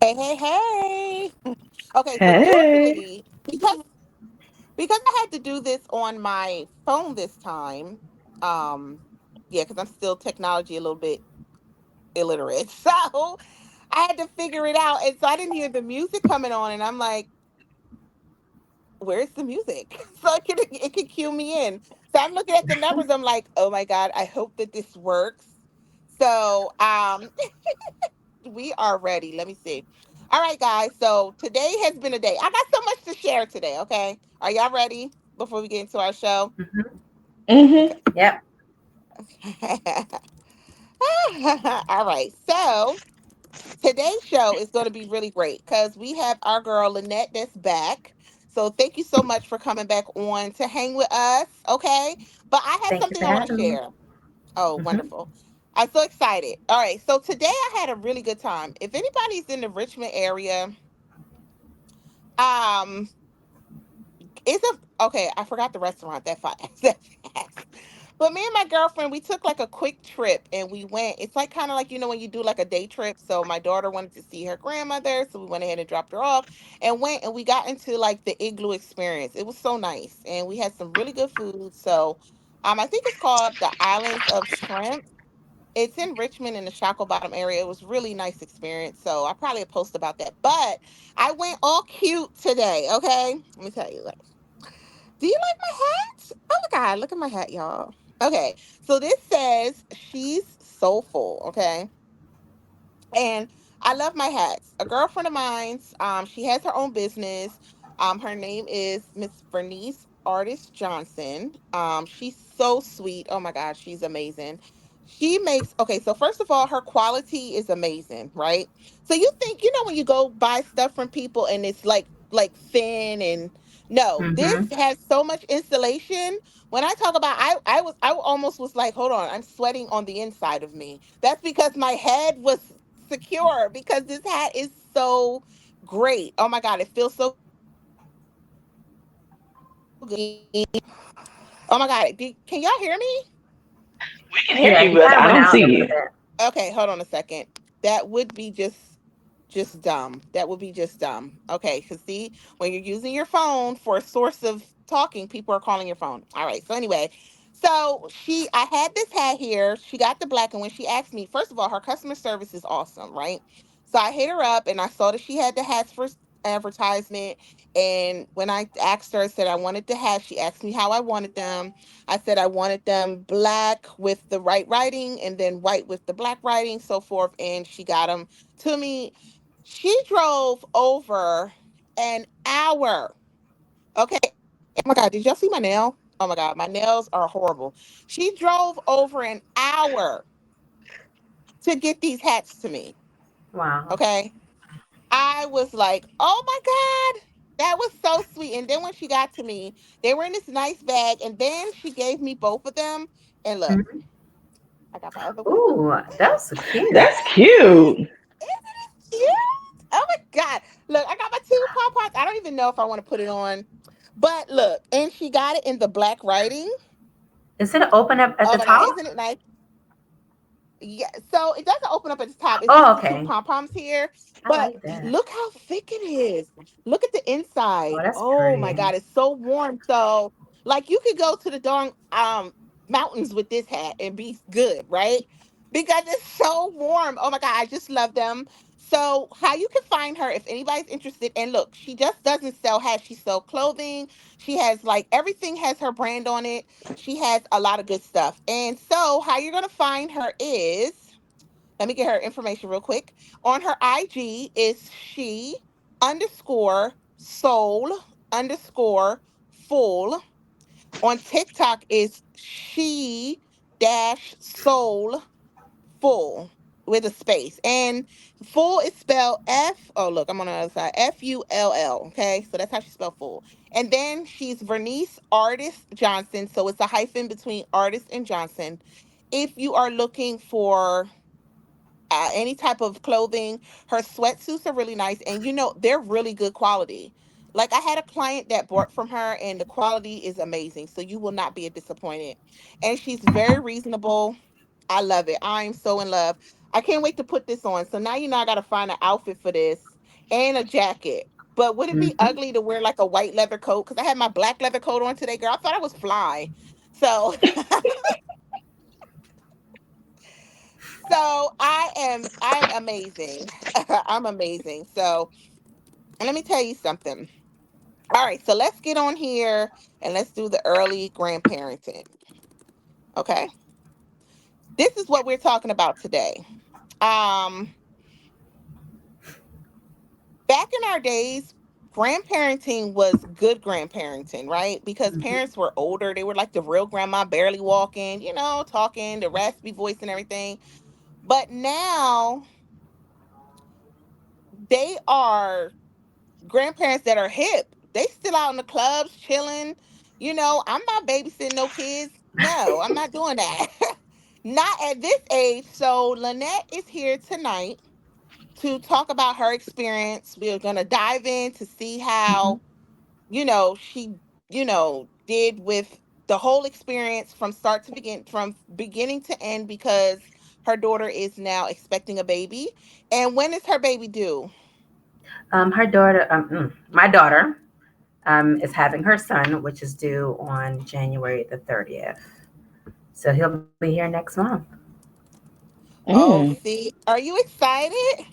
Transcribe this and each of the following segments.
Hey, hey, hey. Okay, so Hey. usually because I had to do this on my phone this time, um, yeah, because I'm still technology a little bit illiterate. So I had to figure it out. And so I didn't hear the music coming on, and I'm like, where's the music? So it could cue me in. So I'm looking at the numbers, I'm like, oh my God, I hope that this works. So we are ready. Let me see. All right, guys. So today has been a day. I got so much to share today. Okay. Are y'all ready before we get into our show? Hmm. Okay. Mm-hmm. Yep. All right. So today's show is going to be really great because we have our girl Lynette that's back. So thank you so much for coming back on to hang with us. Okay. But I have Thank you something for I want to having me. share. Oh, Hmm. wonderful. I'm so excited. All right. So today I had a really good time. If anybody's in the Richmond area, um, it's a okay. I forgot the restaurant that fast. That fast. But me and my girlfriend, we took like a quick trip and we went. It's like kind of like when you do like a day trip. So my daughter wanted to see her grandmother, so we went ahead and dropped her off and went and we got into like the igloo experience. It was so nice and we had some really good food. So, I think it's called the Islands of Shrimp. It's in Richmond in the Shackle Bottom area. It was really nice experience. So I probably post about that. But I went all cute today. Okay, let me tell you. Like, do you like my hat? Oh my God, look at my hat, y'all. Okay, so this says she's soulful. Okay, and I love my hats. A girlfriend of mine's, she has her own business. Her name is Miss Bernice Artist Johnson. She's so sweet. Oh my God, she's amazing. She makes okay, so first of all, her quality is amazing, right? So you think, when you go buy stuff from people and it's like thin and no, this Hmm. has so much insulation. When I talk about I almost was like, hold on, I'm sweating on the inside of me. That's because my head was secure because this hat is so great. Oh my God, it feels so good. Oh my God, can y'all hear me? We can hear Yeah, you, you but kind of I went don't out a see little you. bit. Okay, hold on a second. That would be just dumb. That would be just dumb. Okay, because see, when you're using your phone for a source of talking, people are calling your phone. All right. So anyway, I had this hat here. She got the black, and when she asked me, first of all, her customer service is awesome, right? So I hit her up, and I saw that she had the hats for advertisement. And when I asked her, I said I wanted the hat. She asked me how I wanted them. I said I wanted them black with the white writing, and then white with the black writing, so forth. And she got them to me. She drove over an hour. Okay. Oh my God, did y'all see my nail? Oh my God, my nails are horrible. She drove over an hour to get these hats to me. Wow. Okay. I was like, oh my God, that was so sweet. And then when she got to me, they were in this nice bag. And then she gave me both of them. And look, Mhm. I got my other one. Ooh, that's so cute. That's cute. Cute. Oh my God. Look, I got my two pom poms. I don't even know if I want to put it on. But look, and she got it in the black writing. Is it open up at Oh the my God, top? isn't it nice? Yeah, so it doesn't open up at the top. It's Oh, just the two okay. pom poms here. I But like that. look how thick it is. Look at the Oh, inside. that's Oh my pretty. God, it's so warm. So, like, you could go to the darn mountains with this hat and be good, right? Because it's so warm. Oh my God, I just love them. So, how you can find her if anybody's interested? And look, she just doesn't sell hats. She sell clothing. She has like everything has her brand on it. She has a lot of good stuff. And so, how you're going to find her is let me get her information real quick. On her IG is she underscore soul underscore full. On TikTok is she dash soul full with a space. And full is spelled F. Oh, look, I'm on the other side. Full. Okay. So that's how she spelled full. And then she's Vernice Artist Johnson. So it's a hyphen between artist and Johnson. If you are looking for any type of clothing, her sweatsuits are really nice. And they're really good quality. Like I had a client that bought from her and the quality is amazing. So you will not be disappointed. And she's very reasonable. I love it. I'm so in love. I can't wait to put this on. So now I got to find an outfit for this. and a jacket. But would it be Hmm. ugly to wear like a white leather coat? Because I had my black leather coat on today, girl. I thought I was fly. So, so I'm amazing. I'm amazing. So, and let me tell you something. All right, so let's get on here and let's do the early grandparenting. Okay, this is what we're talking about today. Um, Back in our days, grandparenting was good grandparenting, right? Because Hmm. parents were older. They were like the real grandma, barely walking, talking, the raspy voice and everything. But now they are grandparents that are hip. They still out in the clubs chilling. I'm not babysitting no kids. No, I'm not doing that. Not at this age. So Lynette is here tonight to talk about her experience. We're gonna dive in to see Hmm. how she, did with the whole experience from start to begin, from beginning to end, because her daughter is now expecting a baby. And when is her baby due? My daughter, is having her son, which is due on January the 30th. So he'll be here next month. Oh, Mm. see, are you excited?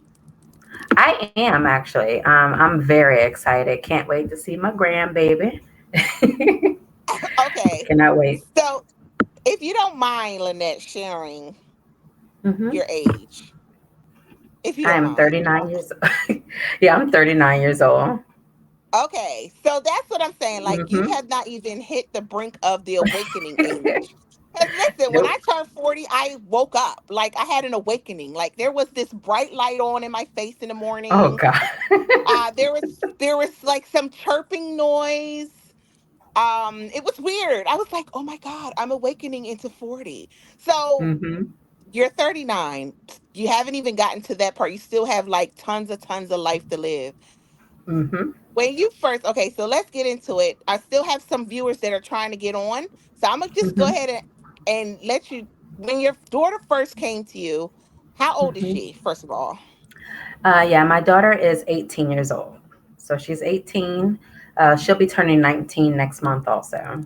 I am actually. I'm very excited. Can't wait to see my grandbaby. Okay. Cannot wait. So, if you don't mind, Lynette, sharing Hmm. your age, if you I don't am mind. 39 years. Yeah, I'm 39 years old. Okay, so that's what I'm saying. Like, you Hmm. have not even hit the brink of the awakening age. Because listen, when I Nope. turned 40, I woke up. Like, I had an awakening. Like, there was this bright light on in my face in the Oh morning. God. There was like some chirping noise. It was weird. I was like, oh my God, I'm awakening into 40. So Hmm. you're 39. You haven't even gotten to that part. You still have like tons of life to live. Hmm. When you first, okay, so let's get into it. I still have some viewers that are trying to get on. So I'm gonna just go Hmm. ahead and let you, when your daughter first came to you, how old is Hmm. she, first of all? Yeah, my daughter is 18 years old. So she's 18. She'll be turning 19 next month also.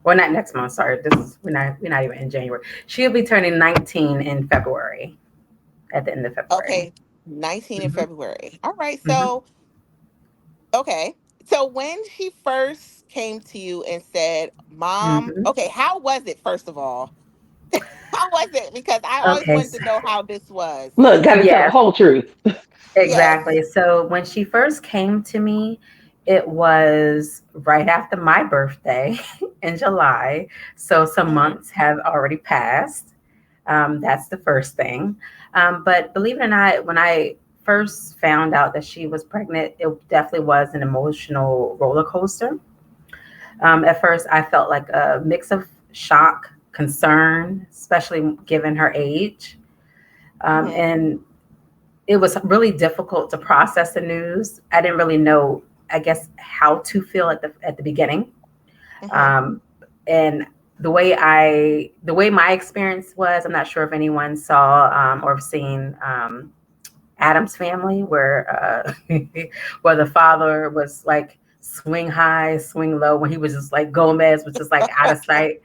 Well, not next month. Sorry, this is we're not even in January. She'll be turning 19 in February, at the end of February. Okay, 19 in Hmm. February. All right, Hmm. so okay. So when she first came to you and said, Mom, Hmm. okay, how was it, first of all? How was it? Because I always Okay. wanted to know how this was. Look, got to tell the Yes, whole truth. Yes. exactly. So when she first came to me, it was right after my birthday in July. So some Hmm. months have already passed. That's the first thing. But believe it or not, when I first found out that she was pregnant, it definitely was an emotional roller coaster. At first, I felt like a mix of shock, concern, especially given her age. Hmm. And it was really difficult to process the news. I didn't really know, I guess, how to feel at the beginning. Hmm. Um, and the way my experience was, I'm not sure if anyone saw or seen Adam's Family, where where the father was like swing high, swing low, when he was just like Gomez was just like out of sight.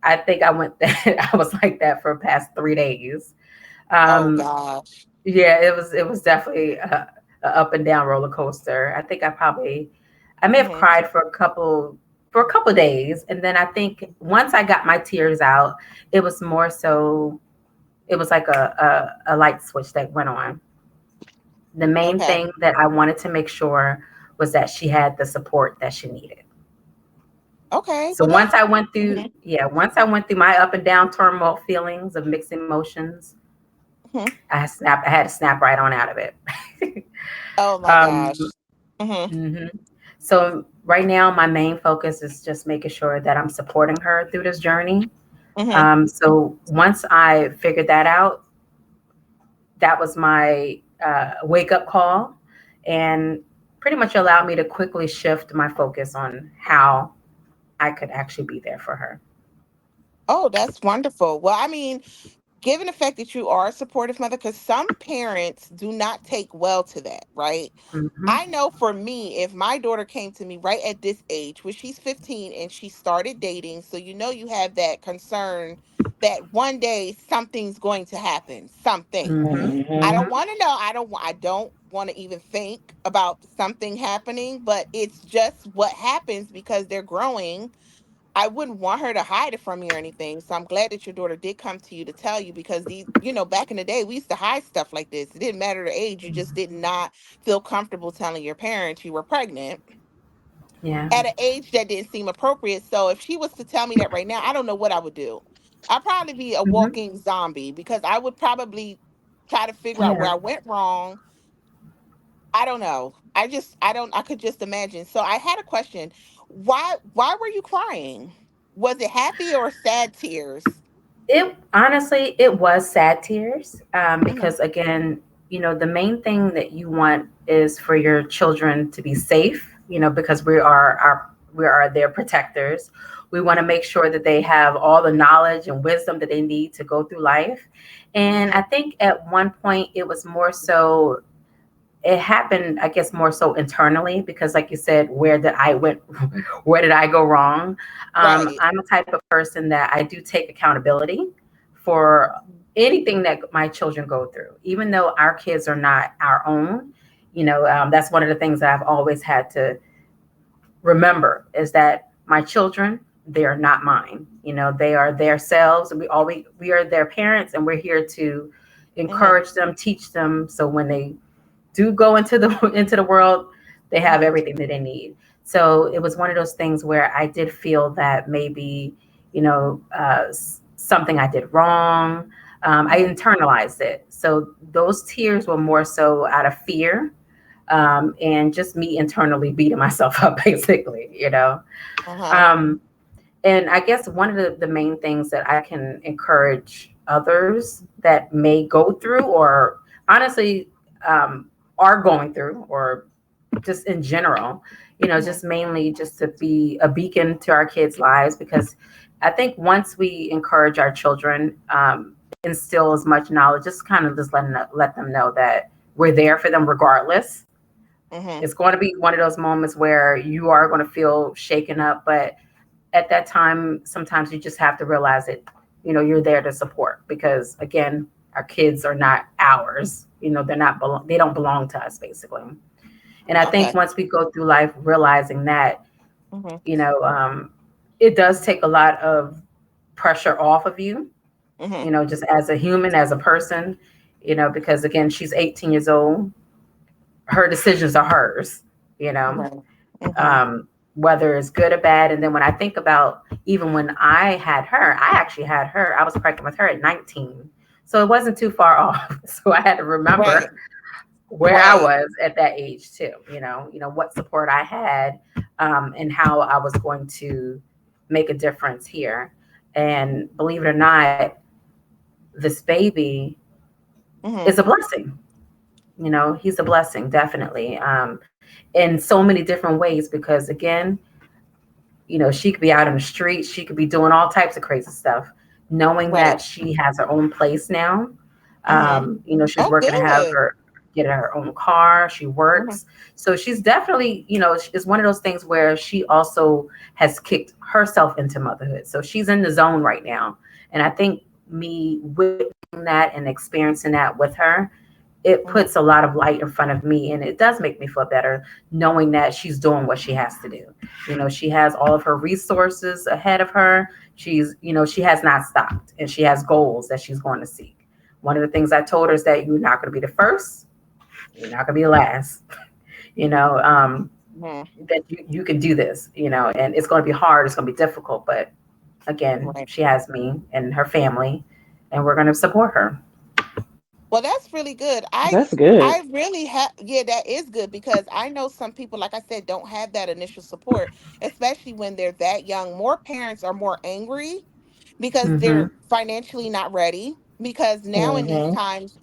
I think I went that I was like that for the past 3 days. Oh Um, gosh. yeah, it was definitely a up and down roller coaster. I think I may have Hmm. cried for a couple days, and then I think once I got my tears out, it was more so it was like a light switch that went on. The main Okay. thing that I wanted to make sure was that she had the support that she needed. Okay. So Well, once that's. I went through, Hmm. yeah, once I went through my up and down turmoil feelings of mixed emotions, Hmm. I had to snap right on out of it. Oh my um, gosh. Hmm. mhm. So right now, my main focus is just making sure that I'm supporting her through this journey. Hmm. So once I figured that out, that was my wake up call, and pretty much allowed me to quickly shift my focus on how I could actually be there for her. Oh, that's wonderful. Well, I mean, given the fact that you are a supportive mother, because some parents do not take well to that, right? Hmm. I know for me, if my daughter came to me right at this age, when she's 15 and she started dating, so you know you have that concern that one day something's going to happen, something. Hmm. I Mm-hmm. don't Hmm. want to know. I don't want to even think about something happening, but it's just what happens because they're growing. I wouldn't want her to hide it from me or anything. So I'm glad that your daughter did come to you to tell you, because these, back in the day, we used to hide stuff like this. It didn't matter the age. You just did not feel comfortable telling your parents you were pregnant Yeah. at an age that didn't seem appropriate. So if she was to tell me that right now, I don't know what I would do. I'd probably be a Hmm. walking zombie, because I would probably try to figure out Yeah. where I went wrong. I don't know. I could just imagine. So I had a question. Why were you crying? Was it happy or sad tears? It honestly, it was sad tears, Mhm. because again, the main thing that you want is for your children to be safe. Because we are their protectors. We want to make sure that they have all the knowledge and wisdom that they need to go through life. And I Mhm. think at one point it was more so, it happened, I guess, more so internally, because like you said, where did I go wrong? Right. I'm a type of person that I do take accountability for Mhm. anything that my children go through, even though our kids are not our own. That's one of the things that I've always had to remember, is that my children, they are not mine. They are their selves. We are their parents, and we're here to Mhm. encourage them, teach them, so when they do go into the into the world, they have Mhm. everything that they need. So it was one of those things where I did feel that maybe, something I did wrong. I Mhm. internalized it. So those tears were more so out of fear, and just me internally beating myself up, basically. Uh-huh. Um, and I guess one of the main things that I can encourage others that may go through, or honestly, um, are going through, or just in general, Mhm. just mainly just to be a beacon to our kids' lives. Because I think once we encourage our children, instill as much knowledge, just kind of just let them know that we're there for them regardless. Mhm. It's going to be one of those moments where you are going to feel shaken up, but at that time, sometimes you just have to realize that, you're there to support, because again, our kids are not ours. They don't belong to us, basically. And I think Okay. once we go through life realizing that, Mhm. you know, um, it does take a lot of pressure off of you, Mhm. just as a human, as a person, because again, she's 18 years old. Her decisions are hers, you know. Right. Mhm. um, whether it's good or bad. And then when I think about, even when I had her, I actually had her, I was pregnant with her at 19. So it wasn't too far off. So I had to Right. remember where I Right. was at that age too, what support I had, and how I was going to make a difference here. And believe it or not, this baby Mhm. is a blessing. He's a blessing, definitely, in so many different ways, because again, she could be out in the street, she could be doing all types of crazy stuff. Knowing Right. that she has her own place now, Mhm. she's Oh, working to have good. her get her own car. She Mhm. works, so she's definitely, is one of those things where she also has kicked herself into motherhood. So she's in the zone right now, and I think me witnessing that and experiencing that with her, it Mhm. puts a lot of light in front of me, and it does make me feel better knowing that she's doing what she has to do. She has all of her resources ahead of her. She has not stopped, and she has goals that she's going to seek. One of the things I told her is that you're not going to be the first, you're not going to be the last. you know um, Mhm. that you can do this, and it's going to be hard, it's going to be difficult, but again, Right. she has me and her family, and we're going to support her. Well, that's really good. That's good. I really have, yeah, that is good, because I know some people, like I said, don't have that initial support, especially when they're that young. More parents are more angry because Hmm. they're financially not ready. Because now in these Mm-hmm. times,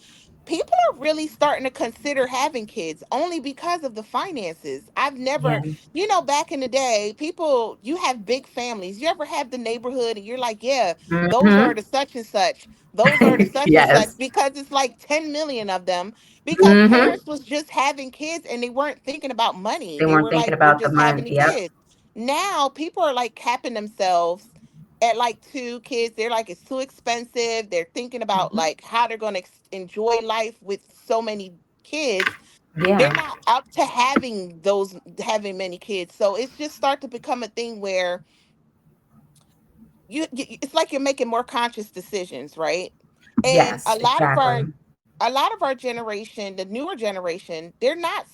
people are really starting to consider having kids only because of the finances. I've never, Yeah. back in the day, people, you have big families. You ever have the neighborhood and you're like, yeah, those are Mm-hmm. the such and such. Those are the such and such Yes. because it's like 10 million of them because Mm-hmm. parents was just having kids and they weren't thinking about money. They They weren't were thinking like, we're about the just money. having the Yep. kids. Now people are like capping themselves at like two kids. They're like, it's too expensive. They're thinking about Hmm. like how they're going to enjoy life with so many kids. They're Yeah. not up to having many kids. So it's just start to become a thing where it's like you're making more conscious decisions, right? And Yes. Exactly. a lot of our generation, the newer generation, they're not,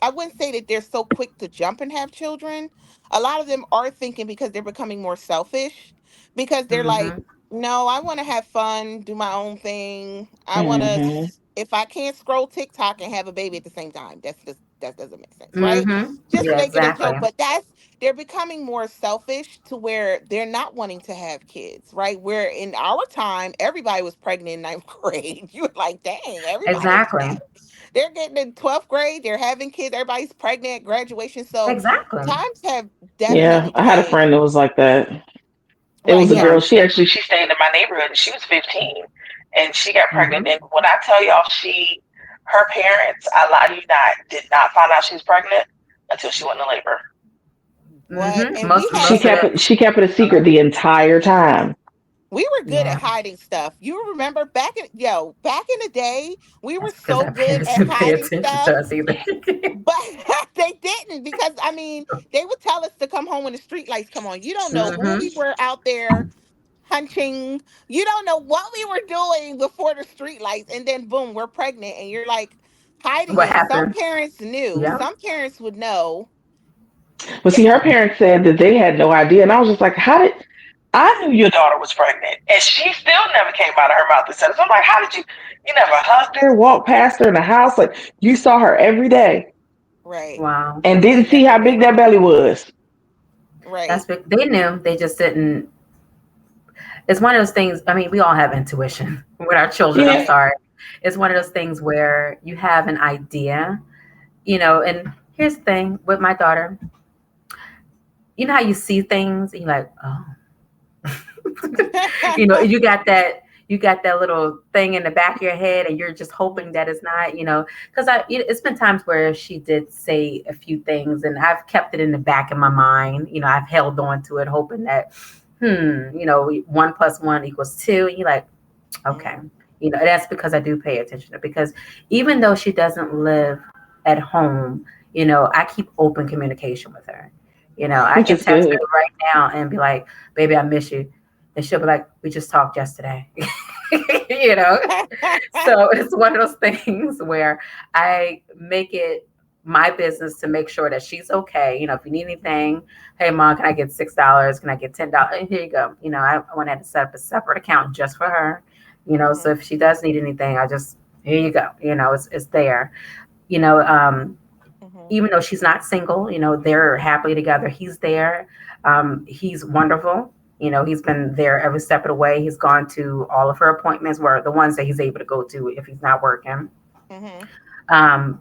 I wouldn't say that they're so quick to jump and have children. A lot of them are thinking because they're becoming more selfish, because they're like, Mm-hmm. no, I want to have fun, do my own thing. I want to, Hmm. if I can't scroll TikTok and have a baby at the same time, that doesn't make sense, right? Mm-hmm. Just Yeah. making a Exactly. joke, but they're becoming more selfish to where they're not wanting to have kids, right? Where in our time, everybody was pregnant in ninth grade. You were like, dang, everybody was Exactly. that. They're getting in 12th grade, they're having kids, everybody's pregnant at graduation. So Exactly. times have Yeah, definitely I had a changed. friend that was like that. It Right. was a So Yeah. girl. She stayed in my neighborhood, and she was 15, and she got pregnant. Mm-hmm. And when I tell y'all, her parents, I lie to you not, did not find out she was pregnant until she went into labor. what? Mm-hmm. And we She had, Most of kept the. it. She kept it a secret the entire time. we were good at Yeah. hiding stuff. You remember back in the day, we were That's because so our good parents at didn't pay hiding attention to stuff, us either. but they didn't, because I mean, they would tell us to come home when the street lights come on. You don't know who Mm-hmm. we were out there hunching. You don't know what we were doing before the street lights, and then boom, we're pregnant, and you're like hiding What it. Some happened? parents knew. Yeah. Some parents would know. But see, her parents said that they had no idea, and I was just like, "How did I knew your daughter was pregnant, and she still never came out of her mouth and said it." So I'm like, "How did you never hugged her, walked past her in the house, like you saw her every day, Right. Wow. and They didn't see never how big knew. that belly was." Right. That's big. They knew. They just didn't. It's one of those things. I mean, we all have intuition with our children. I'm Yeah, sorry. It's one of those things where you have an idea, And here's the thing with my daughter. You know how you see things and you're like, oh, you got that. You got that little thing in the back of your head, and you're just hoping that it's not, because it's been times where she did say a few things, and I've kept it in the back of my mind. I've held on to it, hoping that, 1 + 1 = 2. And you're like, okay, Mhm. that's because I do pay attention to it, because even though she doesn't live at home, I keep open communication with her. Right. I which can is text her good. right now and be like, baby, I miss you. And she'll be like, we just talked yesterday. you know so it's one of those things where I make it my business to make sure that she's okay. If you need anything, hey mom, can I get $6? Can I get $10? Here you go. I went ahead to set up a separate account just for her. So Mhm. if she does need anything, I just, here you go. It's there. you know um Mhm. Even though she's not single, they're happily together. He's there. He's wonderful. He's been there every step of the way. He's gone to all of her appointments, where the ones that he's able to go to if he's not working. Mhm.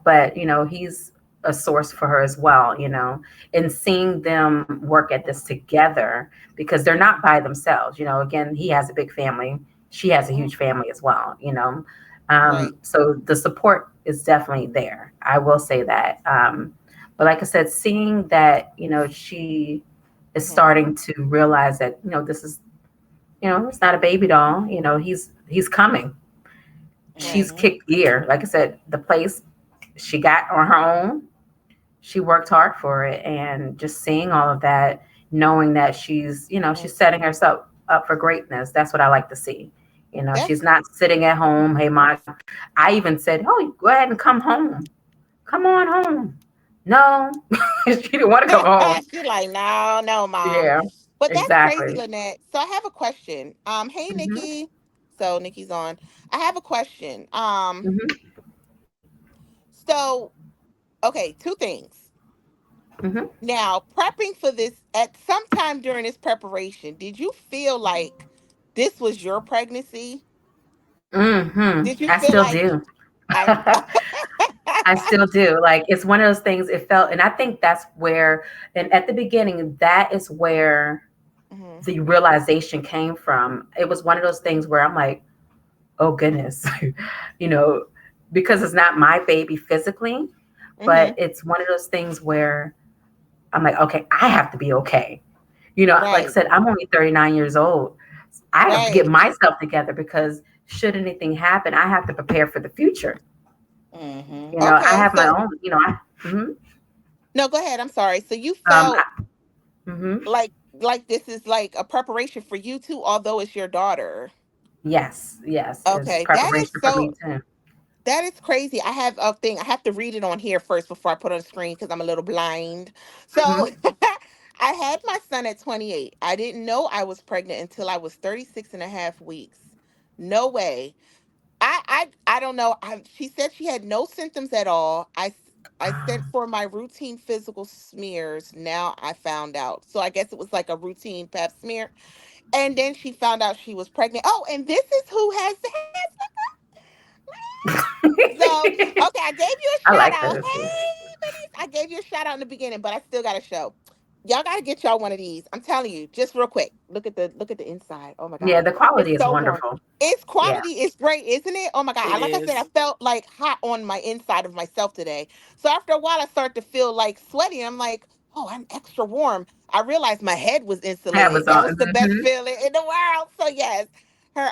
But he's a source for her as well. And seeing them work at this together, because they're not by themselves. Again, he has a big family. She has a Mhm. huge family as well. Right. So the support is definitely there. I will say that. But like I said, seeing that she is Mhm. starting to realize that this is it's not a baby doll. He's coming. She's Right. Hmm. kicked gear. Like I said, the place she got on her own, she worked hard for it, and just seeing all of that, knowing that Mhm. she's setting herself up for greatness. That's what I like to see. She's That's not sitting at home. Hey mom, I even said, oh, go ahead and come home, come on home. No, she didn't want to come home. she's like, no, no, mom. Yeah, But that's crazy, exactly. Lynette. So I have a question. Hey Hmm. Nikki. So Nikki's on. I have a question. Hmm. So okay, two things. Hmm. Now, prepping for this, at some time during this preparation, did you feel like this was your pregnancy? Hmm. Did you I feel still like do. I I still do. Like it's one of those things. It felt, and I think that's where, and at the beginning, that is where Mhm. the realization came from. It was one of those things where I'm like, oh goodness, you know, because it's not my baby physically, but Mhm. it's one of those things where I'm like, okay, I have to be okay. You know, like I Right. said, I'm only 39 years old. I have to get Right. myself together because should anything happen, I have to prepare for the future. Mhm. You know, I Okay. have my So own, mhm. no, go ahead. I'm sorry. So you um, felt hmm like this is like a preparation for you too, although it's your daughter. yes, yes, it's Okay. That is preparation for me so too. that is crazy. I have a thing. I have to read it on here first before I put it on the screen because I'm a little blind. So Hmm. I had my son at 28. I didn't know I was pregnant until I was 36 and a half weeks. No way. I don't know. She said she had no symptoms at all. I sent for my routine physical smears. Now I found out. So I guess it was like a routine pap smear. And then she found out she was pregnant. Oh, and this is who has so, okay, I gave you I a shout like out. those. Yeah. Hey, Bernice, I gave you a shout out in the beginning, but I still got a show. Y'all got to get y'all one of these. I'm telling you, just real quick. Look at the inside. Oh my Yeah, god, the it's quality is so warm. wonderful. Its Yeah, quality is great, isn't it? Oh my god, it like I said, I is. felt like hot on my inside of myself today. So after a while, I started to feel like sweaty. I'm like, oh, I'm extra warm. I realized my head was insulated. That was Amazon. the best feeling in the world. So yes, her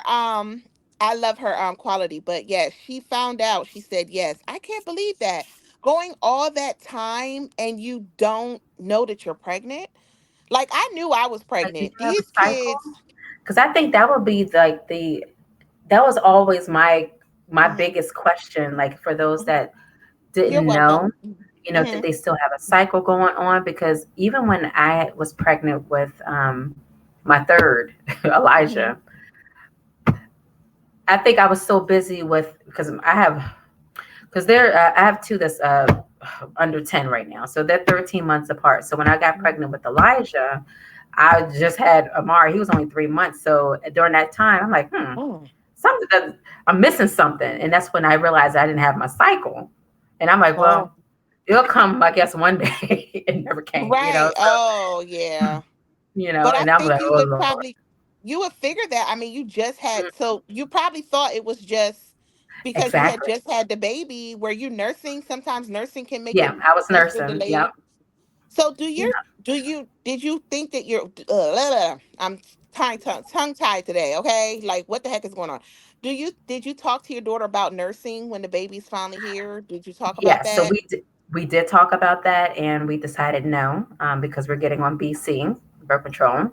I love her quality, but yes, she found out. She said, "Yes, I can't believe that going all that time and you don't know that you're pregnant." Like I knew I was Like, did pregnant. you have a These cycle? kids, Because I think that would be like that was always my mhm, biggest question. Like for those mhm. that You're didn't know, welcome. did Hmm. they still have a cycle going on? Because even when I was pregnant with my third, Hmm. Elijah, I think I was so busy with because I have two that's under 10 right now, so they're 13 months apart. So when I got pregnant with Elijah, I just had Amari. He was only 3 months. So during that time, I'm like, Hmm. something doesn't, I'm missing something. And that's when I realized I didn't have my cycle. And I'm like, Oh, well, it'll come, I guess, one day. It never came, right. So, Oh, yeah. But I and I'm think like, you oh, would Lord. probably you would figure that. I mean, you just had Mm, so you probably thought it was just because you had exactly. just had the baby. Were you nursing? Sometimes nursing can make Yeah, it I was extra nursing. Yep. delayed. So Yeah. did you think that you're I'm tongue tied today, okay? Like what the heck is going on? Did you talk to your daughter about nursing when the baby's finally here? Did you talk about Yeah. So that? we did talk about that, and we decided no, because we're getting on BC birth control,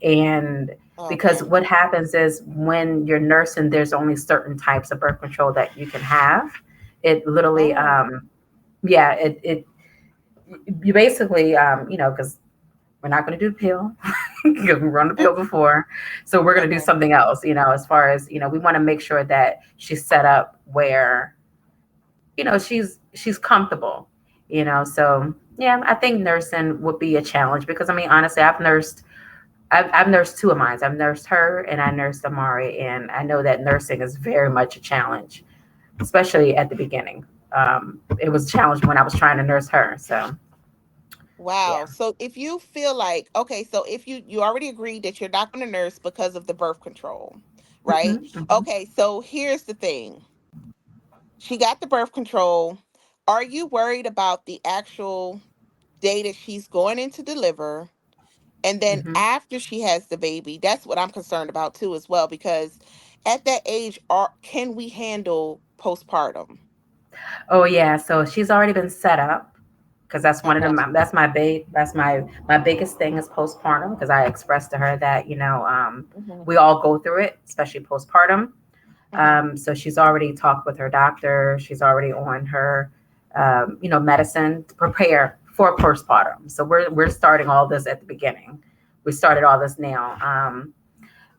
and because Okay. what happens is when you're nursing, there's only certain types of birth control that you can have. It literally, Oh. yeah, it you basically, because we're not going to do the pill because we run the Mm, pill before. So we're going to do okay. something else, as far as, we want to make sure that she's set up where, she's comfortable, So yeah, I think nursing would be a challenge because I mean, honestly, I've nursed two of mine. I've nursed her and I nursed Amari. And I know that nursing is very much a challenge, especially at the beginning. It was a challenge when I was trying to nurse her. So yeah. Wow. So if you feel like, okay, so if you already agreed that you're not going to nurse because of the birth control, right? Hmm. Hmm. Okay, so here's the thing. She got the birth control. Are you worried about the actual day that she's going in to deliver? And then Hmm. after she has the baby, that's what I'm concerned about too, as well, because at that age, can we handle postpartum? Oh yeah, so she's already been set up because that's one of Okay. them. That's my biggest thing is postpartum because I expressed to her that Hmm. we all go through it, especially postpartum. Hmm. So she's already talked with her doctor. She's already on her medicine to prepare for postpartum. So we're starting all this at the beginning. We started all this now,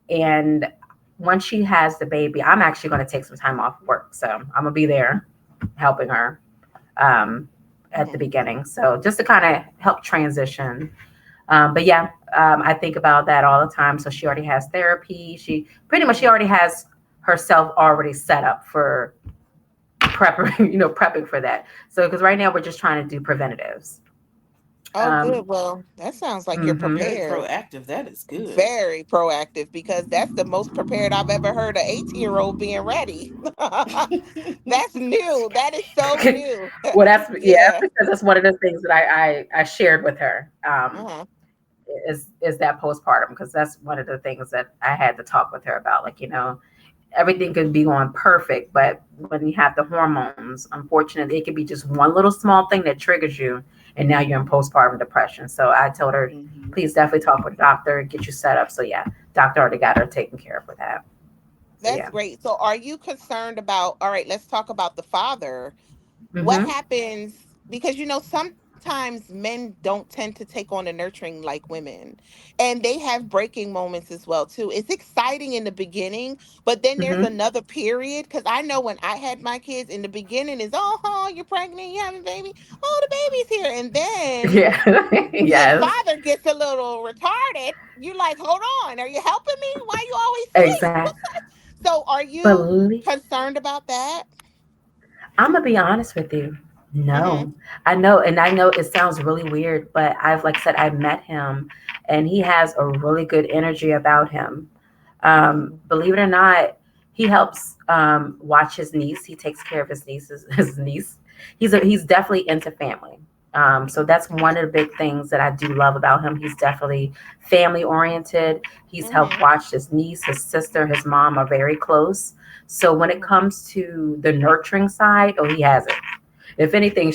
and once she has the baby, I'm actually going to take some time off work. So I'm gonna be there helping her um, at the Hmm. beginning. So just to kind of help transition. But yeah, I think about that all the time. So she already has therapy. She pretty much she Hmm. already has herself already set up for prepping, prepping for that. So because right now we're just trying to do preventatives. Oh, good. Um, Well, that sounds like you're hmm Very prepared. proactive. That is good. Very proactive because that's the most prepared I've ever heard an 18-year-old being ready. That's new. That is so new. well, that's yeah, Yeah. because that's one of the things that I shared with her. Uh-huh. Is that postpartum, because that's one of the things that I had to talk with her about. Like, everything could be going perfect, but when you have the hormones, unfortunately, it could be just one little small thing that triggers you, and now you're in Mhm. postpartum depression. So I told her, Hmm. please definitely talk with a doctor, get you set up. So yeah, doctor already got her taken care of with that. So That's yeah. great. So are you concerned about, all right, let's talk about the father. What Mm-hmm. happens, because sometimes men don't tend to take on the nurturing like women, and they have breaking moments as well too. It's exciting in the beginning, but then there's Mm-hmm. another period, because I know when I had my kids, in the beginning is, oh, you're pregnant, you having a baby, oh, the baby's here, and then Yeah. the Yes. father gets a little retarded. You're like, hold on, are you helping me, why you always sleep? Exactly. So are you Believe. concerned about that? I'm gonna be honest with you. Mm-hmm. No, I know it sounds really weird, but like I said, I met him, and he has a really good energy about him. Believe it or not, he helps watch his niece. He takes care of his nieces, his niece. He's definitely into family. So that's one of the big things that I do love about him. He's definitely family oriented. He's helped Mm-hmm. watch his niece, his sister, his mom are very close. So when it Mm-hmm. comes to the nurturing side, oh, he has it. If anything,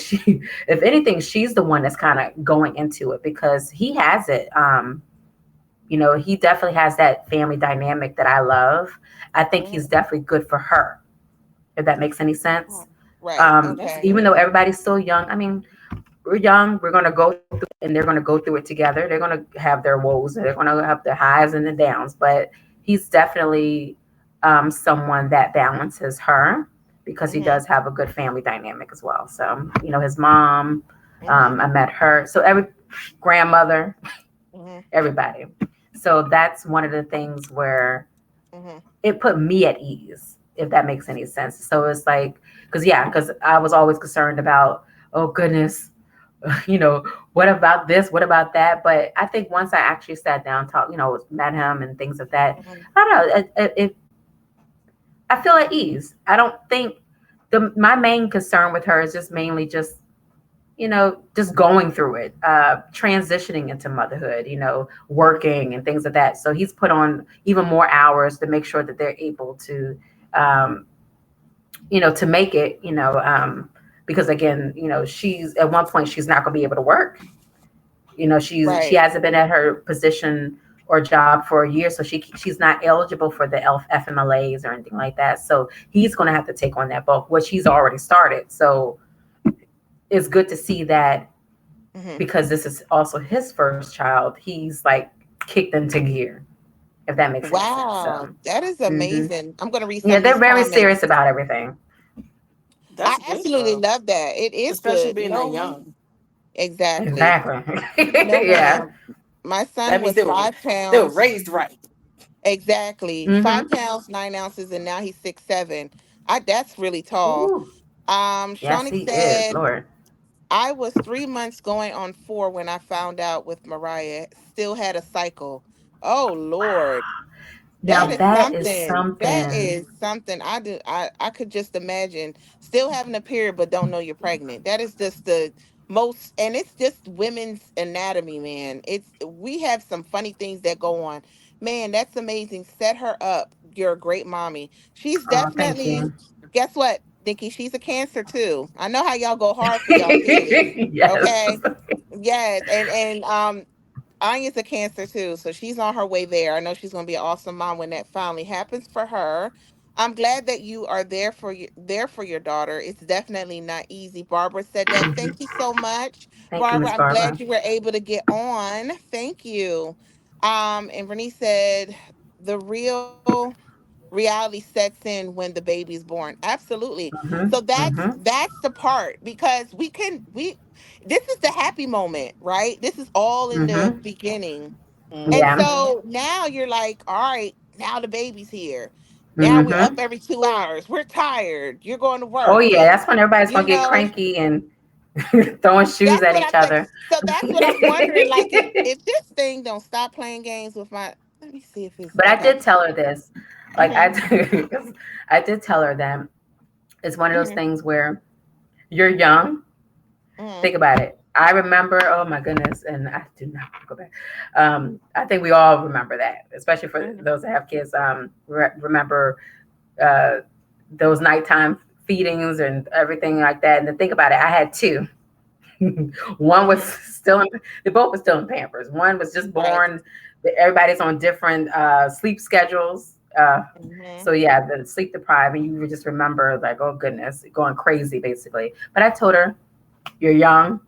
she's the one that's kind of going into it, because he has it. He definitely has that family dynamic that I love. I think he's Mm-hmm. definitely good for her, if that makes any sense. Oh, right. That's Okay. Even good. though everybody's still young, I mean, we're young, we're going to go through it, and they're going to go through it together. They're going to have their woes, and they're going to have their highs and the downs, but he's definitely someone that balances her, because he Mm-hmm. does have a good family dynamic as well. So, his mom, Mm-hmm. I met her. So, every grandmother, Mm-hmm. everybody. So, that's one of the things where Mm-hmm. it put me at ease, if that makes any sense. So, it's like, because I was always concerned about, oh goodness, you know, what about this? What about that? But I think once I actually sat down, talked, met him and things of that, Mm-hmm. I don't know. I feel at ease. I don't think my main concern with her is just mainly just going through it, transitioning into motherhood, working and things of that. So he's put on even more hours to make sure that they're able to, um, to make it, because again, she's at one point she's not going to be able to work. She Right. hasn't been at her position or job for a year, so she's not eligible for the FMLAs or anything like that. So he's going to have to take on that bulk, which he's already started. So it's good to see that, Mm-hmm. because this is also his first child. He's like kicked into gear, if that makes any sense. Wow, So, that is hmm amazing. I'm going to read yeah, some of they're these very serious comments. about everything. I That's good absolutely though, love that. It is especially good. being that young. Exactly. Exactly. No, Yeah. ma'am. My son That means was five they were pounds. raised right. Exactly. Hmm. 5 pounds, 9 ounces, and now he's 6'7". That's really tall. Ooh. Yes, Shawnee he is. said, Lord. I was 3 months going on 4 when I found out with Mariah. Still had a cycle. Oh Lord. That Now is that is something. That something. is something. I could just imagine still having a period but don't know you're pregnant. That is just the most, and it's just women's anatomy, man. We have some funny things that go on. Man, that's amazing. Set her up. You're a great mommy. She's Oh, thank definitely, you. guess what, Nikki? She's a Cancer too. I know how y'all go hard for y'all kids. Yes. Okay. Yes. And Anya's a Cancer too, so she's on her way there. I know she's going to be an awesome mom when that finally happens for her. I'm glad that you are there for your daughter. It's definitely not easy. Barbara said that. Thank you Mhm. so much, Thank you, Barbara. Miss I'm glad Barbara. you were able to get on. Thank you. And Bernice said the real reality sets in when the baby's born. Absolutely. Hmm. So Hmm. that's the part, because we this is the happy moment, right? This is all in the Hmm. beginning. And Yeah. Hmm. so now you're like, all right, now the baby's here. Now we're up Mm-hmm. every 2 hours. We're tired. You're going to Oh work, yeah, and that's when everybody's you gonna get know cranky and throwing shoes that's at what each I'm saying. other. So that's what I'm wondering. Like, if this thing don't stop playing games with my, let me see if it's But I okay. did tell her this. Like Mhm. I did tell her that it's one of those Mhm. things where you're young. Mhm. Think about it. I remember, oh my goodness, and I do not want to go back. I think we all remember that, especially for Mhm. those that have kids. Remember uh, those nighttime feedings and everything like that. And to think about it, I had two. One was Mhm. still in, they both were still in Pampers. One was just Right. born. Everybody's on different sleep schedules. Mhm. So yeah, the sleep deprived, and you would just remember like, oh goodness, going crazy basically. But I told her, you're young,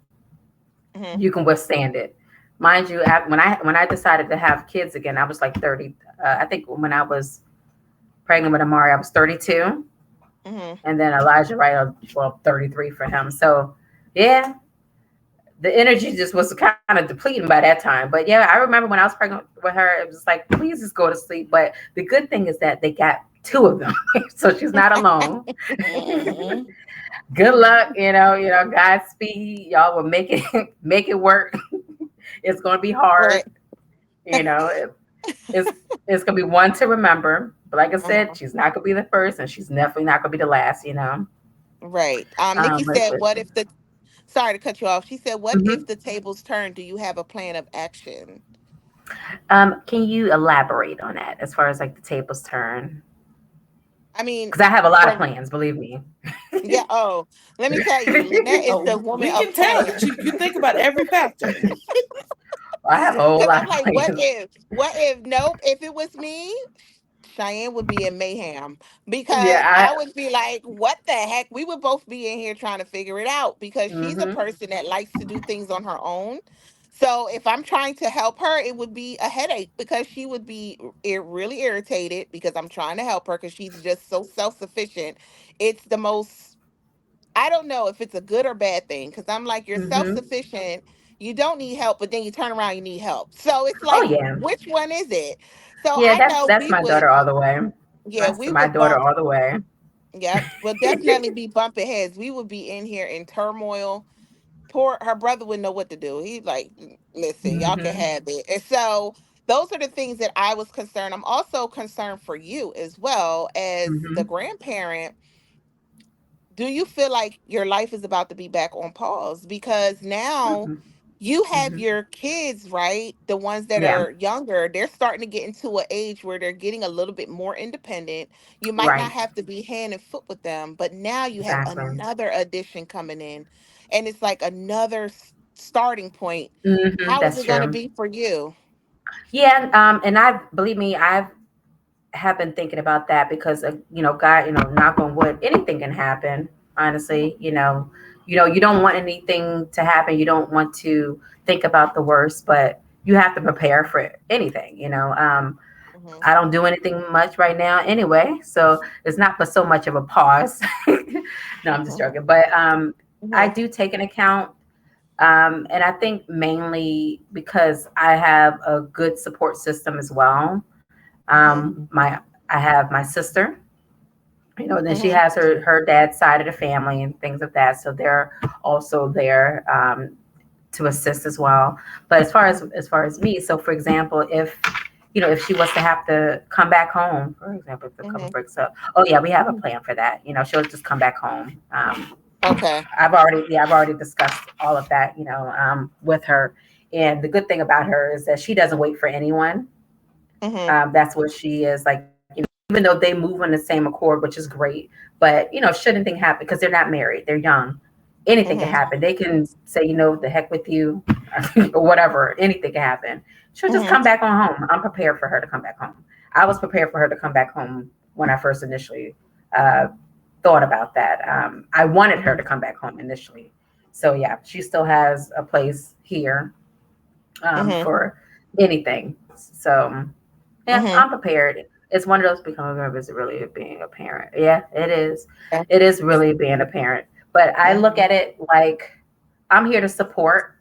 Mhm. you can withstand it. Mind you, when I decided to have kids again, I was like 30. I think when I was pregnant with Amari, I was 32, Mhm. and then Elijah, right, well, 33 for him. So yeah, the energy just was kind of depleting by that time. But yeah, I remember when I was pregnant with her, it was like, please just go to sleep. But the good thing is that they got two of them, so she's not alone. Mhm. Good luck, Godspeed. Y'all will make it make it work. It's going to be hard, Right. you know. It's it's gonna be one to remember. But like I said, Mhm. she's not gonna be the first, and she's definitely not gonna be the last. Right. Nikki But it's said, good. "What if the?" Sorry to cut you off. She said, "What if Mhm. the tables turn? Do you have a plan of action?" Can you elaborate on that as far as like the tables turn? I mean, Because I have a lot of for plans, believe me. yeah. Oh, let me tell you, Lynette is the woman We of can tell plans. that you think about every factor. I have a whole Because lot I'm of like, what plans. if? What if? Nope. If it was me, Cheyenne would be in mayhem because Yeah, I would be like, what the heck? We would both be in here trying to figure it out because she's a hmm person that likes to do things on her own. So if I'm trying to help her, it would be a headache because she would be really irritated because I'm trying to help her because she's just so self sufficient. It's the most, I don't know if it's a good or bad thing because I'm like, you're self hmm sufficient. You don't need help, but then you turn around, you need help. So it's Oh like, yeah, which one is it? So yeah. I That's know that's we my would, daughter all the way. yeah, That's we my would daughter bump. all the way. Yep, we'll definitely be bumping heads. We would be in here in turmoil. Poor her brother wouldn't know what to do. He's like, listen, y'all can hmm have it. And so those are the things that I was concerned. I'm also concerned for you as well as the hmm grandparent. Do you feel like your life is about to be back on pause? Because now hmm you have hmm your kids, right? The ones that Yeah, are younger, they're starting to get into an age where they're getting a little bit more independent. You might not right. have to be hand and foot with them, but now you have Exactly. another addition coming in, and it's like another starting point. How is That's it going to true. be for you? Yeah, and I believe me, I have been thinking about that because God, knock on wood, anything can happen. Mhm. Honestly, you don't want anything to happen. You don't want to think about the worst, but you have to prepare for anything. Mhm. I don't do anything much right now anyway, so it's not for so much of a pause. No, I'm just joking, but I Mhm. do take an account. And I think mainly because I have a good support system as well. Mhm. My I have my sister, then she Mhm. has her dad's side of the family and things of that, so they're also there to assist as well. But as far as me, so for example, if she was to have to come back home, for example, if the couple Mhm. breaks up, oh yeah, we have a plan for that. She'll just come back home. Okay. I've already discussed all of that, with her. And the good thing about her is that she doesn't wait for anyone. Mhm. That's what she is like. Even though they move on the same accord, which is great, but should anything happen because they're not married, they're young. Anything can Mhm. happen. They can say, the heck with you, or whatever. Anything can happen. She'll just Mhm. come back on home. I'm prepared for her to come back home. I was prepared for her to come back home when I first initially uh, thought about that. I wanted her Mhm. to come back home initially. So yeah, she still has a place here Mhm. for anything. So yeah, Mhm. I'm prepared. It's one of those becoming a is it really being a parent. Yeah, it is. Yeah. It is really being a parent. But I look Mhm. at it like I'm here to support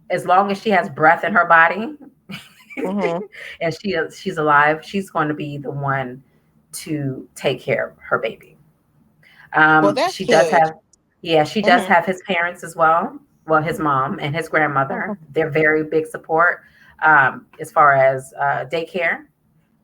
as long as she has breath in her body Mhm. and she's alive, she's going to be the one. to take care of her baby. Well, that's She does good. have, yeah, she does Mhm. have his parents as well. Well, his mom and his grandmother. Mhm. They're very big support as far as daycare.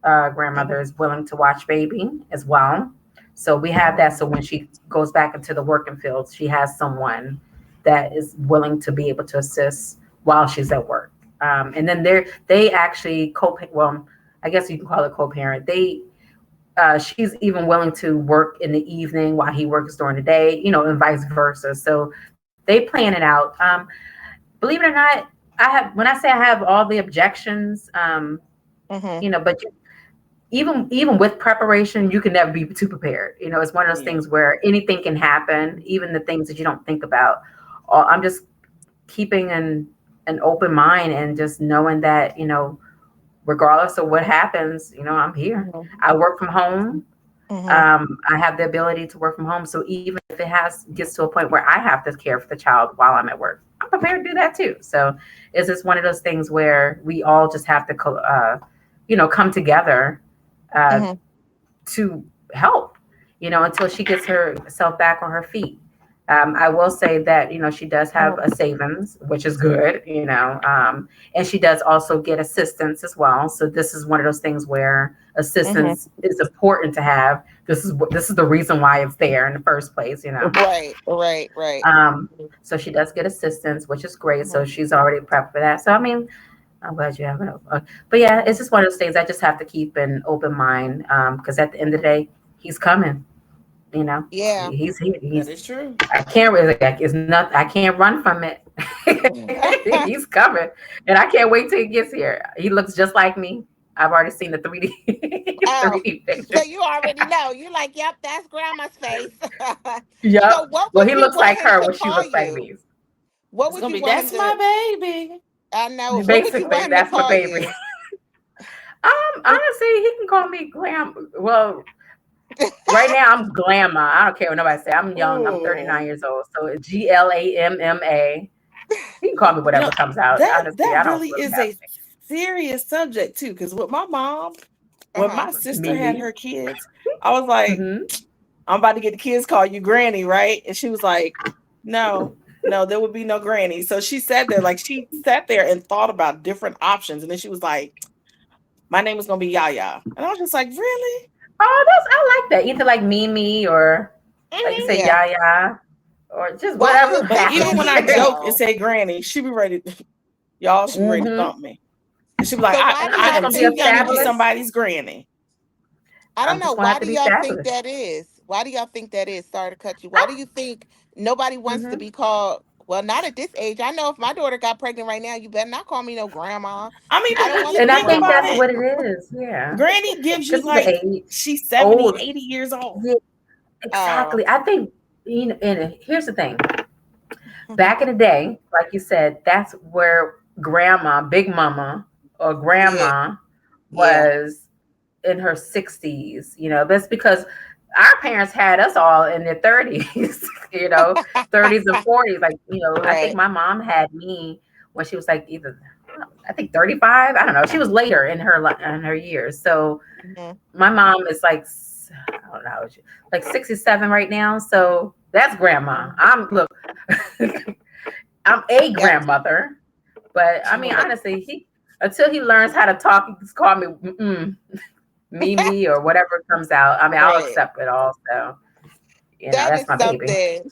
Grandmother Mhm. is willing to watch baby as well. So we have that. So when she goes back into the working field, she has someone that is willing to be able to assist while she's at work. And then they actually well, I guess you can call it co-parent. She's even willing to work in the evening while he works during the day, and vice versa. So they plan it out. Believe it or not, when I say I have all the objections, Mhm. but even with preparation, you can never be too prepared. It's one of those Yeah. things where anything can happen, even the things that you don't think about. I'm just keeping an open mind and just knowing that, regardless of what happens, I'm here. Mhm. I work from home. Mhm. I have the ability to work from home. So even if it gets to a point where I have to care for the child while I'm at work, I'm prepared to do that too. So it's just one of those things where we all just have to, come together uh, Mhm. to help, until she gets herself back on her feet. I will say that, she does have Mhm. a savings, which is good, and she does also get assistance as well. So this is one of those things where Mhm. assistance is important to have. This is the reason why it's there in the first place. Right. Right. Right. Um, so she does get assistance, which is great. So Mhm. she's already prepped for that. So I mean, I'm glad you have it. But yeah, it's just one of those things. I just have to keep an open mind because at the end of the Mhm. day, he's coming. You know, Yeah. he's here. That He's. is true. I can't really. It's not. I can't run from it. He's coming, and I can't wait till he gets here. He looks just like me. I've already seen the 3D Oh, 3D so picture. you already know. You're like, yep, that's grandma's face. So Yep. what Well, would he you looks want like him her to when she call looks like you? me. What It's would gonna you be want him that's my to baby. I know. What would you Basically, want him to that's my call baby. you? Honestly, he can call me Glam. Well, right now I'm Glamma. I don't care what nobody say. I'm young. I'm 39 Oh, years old. So it's Glamma. He can call me you whatever know comes out. Honestly, that I don't really really is have a serious subject too. Because with my mom, when Uh-huh. my sister had Mimi. her kids, I was like, Mm-hmm. I'm about to get the kids call you granny, right? And she was like, no, no, there would be no granny. So she sat there, like she sat there and thought about different options. And then she was like, my name is gonna be Yaya. And I was just like, really? Oh, I like that. Either like Mimi or like you Hmm. say Yeah. Yaya or just Why do you whatever But think even that when happens. I is joke and though? say granny, she be ready, y'all should be ready to Mm-hmm. thump me. And she be like, So why do I'm I just y'all am gonna be too think young that to be established. is? somebody's granny. I don't I'm know. just gonna have Why to do be y'all think established. that is? Why do y'all think that is? Sorry to cut you. Why do you think nobody wants to Mm-hmm. be called? Well, not at this age. I know if my daughter got pregnant right now, you better not call me no grandma. I mean, I but don't when want to you And be I think think about that's grandma. it, what it is. Yeah, granny gives you because of the like age, she's 70, old. 80 years old. Yeah, Oh. exactly. I think and here's the thing. Back in the day, like you said, that's where grandma, big mama, or Yeah. grandma Yeah. was in her 60s. That's because our parents had us all in their 30s, 30s and 40s. Like, I think Right. my mom had me when she was like either, I think 35. I don't know. She was later in her years. So Mhm. my mom is like, I don't know, like 67 right now. So that's grandma. Mhm. Look, I'm a Yep. grandmother, but I mean, Right. honestly, until he learns how to talk, he can just call me Mimi or whatever comes out. I mean, I'll Right. accept it all. So, That that's is my baby. something.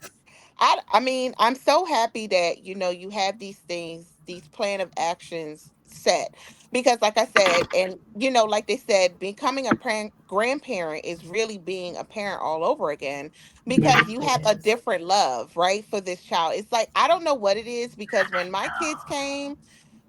I mean, I'm so happy that you have these things, these plan of actions set, because like I said, and like they said, becoming a grandparent is really being a parent all over again, because Yes, you it have a is. different love, right, for this child. It's like, I don't know what it is, because when my kids came,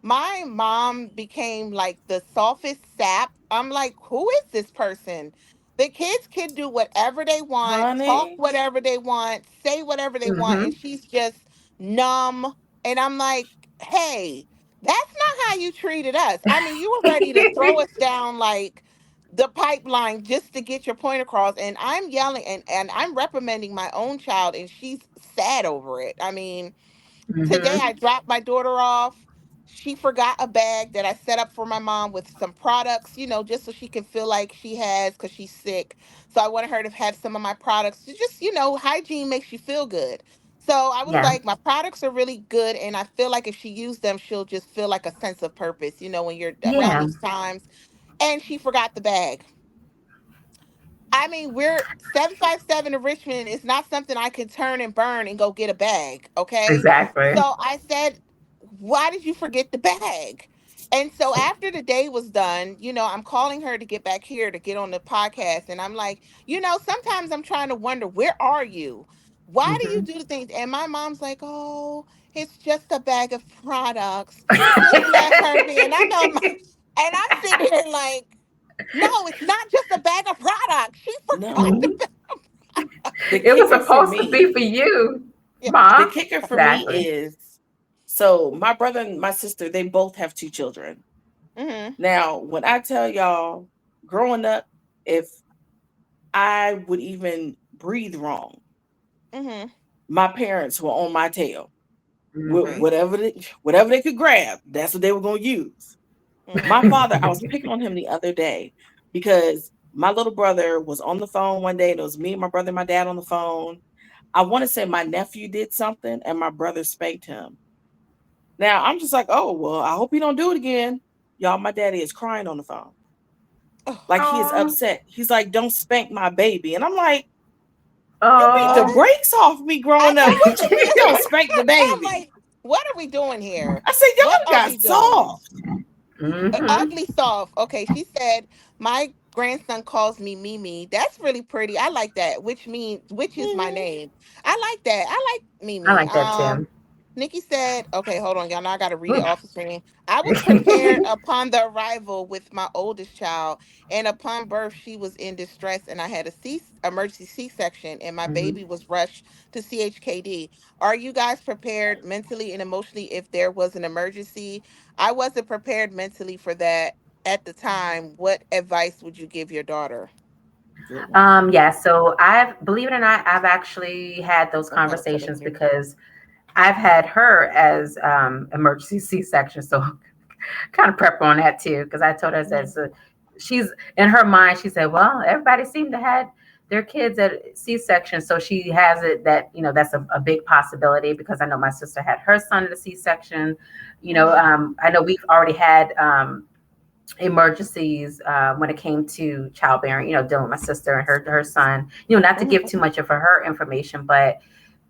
my mom became like the softest sap. I'm like, who is this person? The kids can do whatever they want, talk Honey. whatever they want, say whatever they want, and Mm-hmm. she's just numb. And I'm like, hey, that's not how you treated us. I mean, you were ready to throw us down like the pipeline just to get your point across. And I'm yelling, and I'm reprimanding my own child, and she's sad over it. I mean, today Mm-hmm. I dropped my daughter off. She forgot a bag that I set up for my mom with some products, just so she can feel like she has, because she's sick. So I wanted her to have some of my products. To just, hygiene makes you feel good. So I was Yeah. like, my products are really good. And I feel like if she used them, she'll just feel like a sense of purpose, when you're around Yeah. these times. And she forgot the bag. I mean, we're 757 to Richmond. It's not something I could turn and burn and go get a bag. Okay. Exactly. So I said, why did you forget the bag? And so after the day was done, I'm calling her to get back here to get on the podcast. And I'm like, sometimes I'm trying to wonder, where are you? Why do you Hmm. do the things? And my mom's like, oh, it's just a bag of products. Just let her be. And I know, and I'm sitting here like, no, it's not just a bag of products. She forgot No. to. Mhm. The It was kicker for supposed to be me, for you, Yeah. the Mom. kicker for me Exactly. is, so my brother and my sister, they both have two children. Mhm. Now, when I tell y'all, growing up, if I would even breathe wrong, Mhm. my parents were on my tail. Hmm. Right. Whatever they could grab, that's what they were gonna use. My Mhm. father, I was picking on him the other day because my little brother was on the phone one day. And it was me, my brother, and my dad on the phone. I want to say my nephew did something and my brother spanked him. Now I'm just like, oh well, I hope he don't do it again. Y'all, my daddy is crying on the phone. Oh. Like he is Oh, upset. He's like, don't spank my baby. And I'm like, you beat the What? oh. brakes off me I growing up. know. What you mean don't spank the I'm baby? like, what are we doing here? I said, What y'all are got we doing? soft. Hmm. Ugly soft. Okay, she said my grandson calls me Mimi. That's really pretty. I like that. Which is my Mhm. name. I like that. I like I Mimi. like that too. Nikki said, okay, hold on, y'all. Now I gotta read it Ooh. off the screen. I was prepared upon the arrival with my oldest child, and upon birth, she was in distress, and I had a emergency C-section, and my Hmm. baby was rushed to CHKD. Are you guys prepared mentally and emotionally if there was an emergency? I wasn't prepared mentally for that at the time. What advice would you give your daughter? Good one. Yeah, so believe it or not, I've actually had those I gotta put it conversations here. because I've had her as emergency C-section. So kind of prep her on that too, because I told her that, Mhm. so she's in her mind. She said, "Well, everybody seemed to have their kids at C-section, so she has it that that's a big possibility because I know my sister had her son at a C-section. Mhm. I know we've already had emergencies when it came to childbearing. Dealing with my sister and her son. Not to give Mhm. too much of her information, but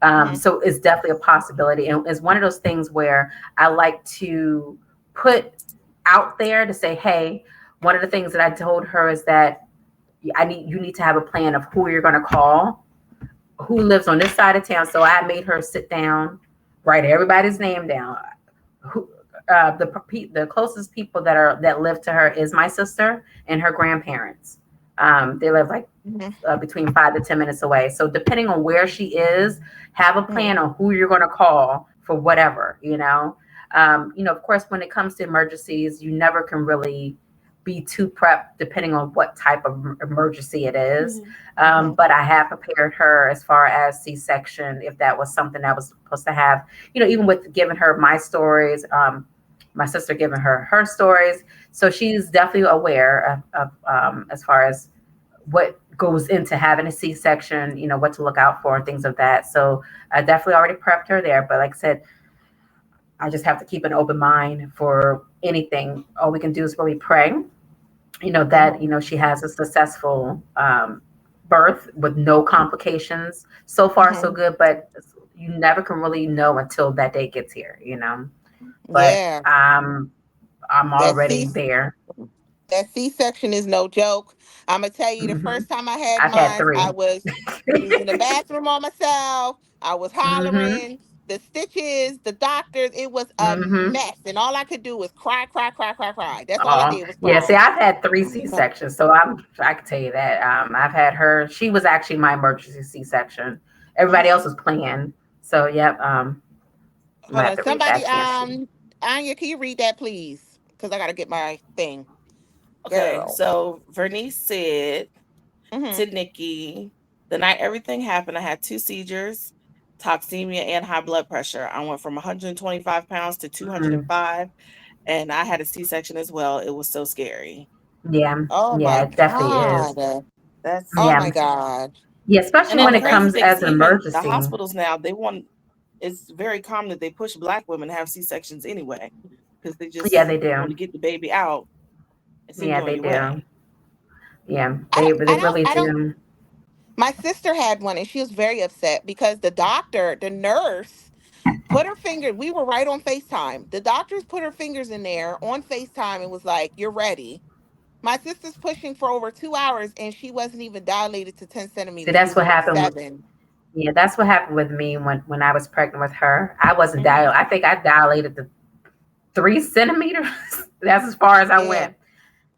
Mhm. so it's definitely a possibility, and it's one of those things where I like to put out there to say, hey, one of the things that I told her is that you need to have a plan of who you're going to call, who lives on this side of town. So I made her sit down, write everybody's name down. Who the closest people that live to her is my sister and her grandparents. They live like Mhm. between 5 to 10 minutes away. So depending on where she is, have a Mhm. plan on who you're going to call for whatever. Of course, when it comes to emergencies, you never can really be too prepped depending on what type of emergency it is. Mhm. Mhm. But I have prepared her as far as C-section if that was something that was supposed to have. Even with giving her my stories. My sister giving her stories, so she's definitely aware of as far as what goes into having a C-section, what to look out for and things of that. So I definitely already prepped her there. But like I said, I just have to keep an open mind for anything. All we can do is really pray, that, Mhm. she has a successful birth with no complications. So far, so Mhm. good. But you never can really know until that day gets here. But Yeah. I'm That already C there. that C-section is no joke. I'm gonna tell you, the Hmm. first time I had I've had mine, I three. was using the bathroom on myself. I was Hmm. hollering, the stitches, the doctors. It was a Hmm. mess, and all I could do was cry, cry, cry, cry, cry. That's all I Oh, did was yeah. See, cry. I've had three C-sections, so I can tell you that. I've had her. She was actually my emergency C-section. Everybody else Hmm. was planned. So, yep. I'm gonna Hold have on, to read somebody, that to you. Anya, can you read that, please? Because I gotta get my thing, Okay, girl. so Vernice said Hmm. to Nikki, the night everything happened, I had two seizures. toxemia and high blood pressure. I went from 125 pounds to Mm, 205, and I had a C-section as well. It was so scary. yeah, Oh yeah, my it definitely is. God. That's Oh Yeah, my God. yeah, And especially then when the it crazy comes thing is as an even the emergency. hospitals now, they want it's very common that they push black women to have C-sections anyway because they Yeah, just they want to do. get the baby out and send Yeah, you on they your way. do. Yeah, I don't, they I don't, really I don't, do. my sister had one and she was very upset because the nurse put her finger, we were right on FaceTime. The doctors put her fingers in there on FaceTime and was like, "You're ready." My sister's pushing for over 2 hours and she wasn't even dilated to 10 See, centimeters. She that's was what on happened. seven. Yeah, that's what happened with me when I was pregnant with her. I wasn't Hmm. dilated. I think I dilated the 3 centimeters. That's as far as I Yeah. went.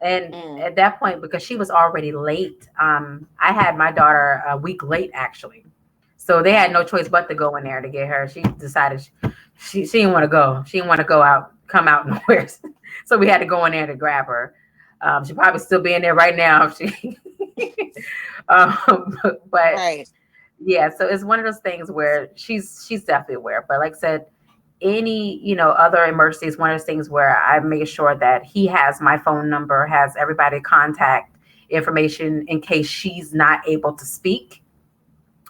And Mm. at that point, because she was already late, I had my daughter a week late actually. So they had no Oh. choice but to go in there to get her. She decided she didn't want to go. She didn't want to go out, come out nowhere. So we had to go in there to grab her. She probably still be in there right now if she. But Right. yeah, so it's one of those things where she's definitely aware. But like I said, any other emergency is one of those things where I make sure that he has my phone number, has everybody contact information in case she's not able to speak.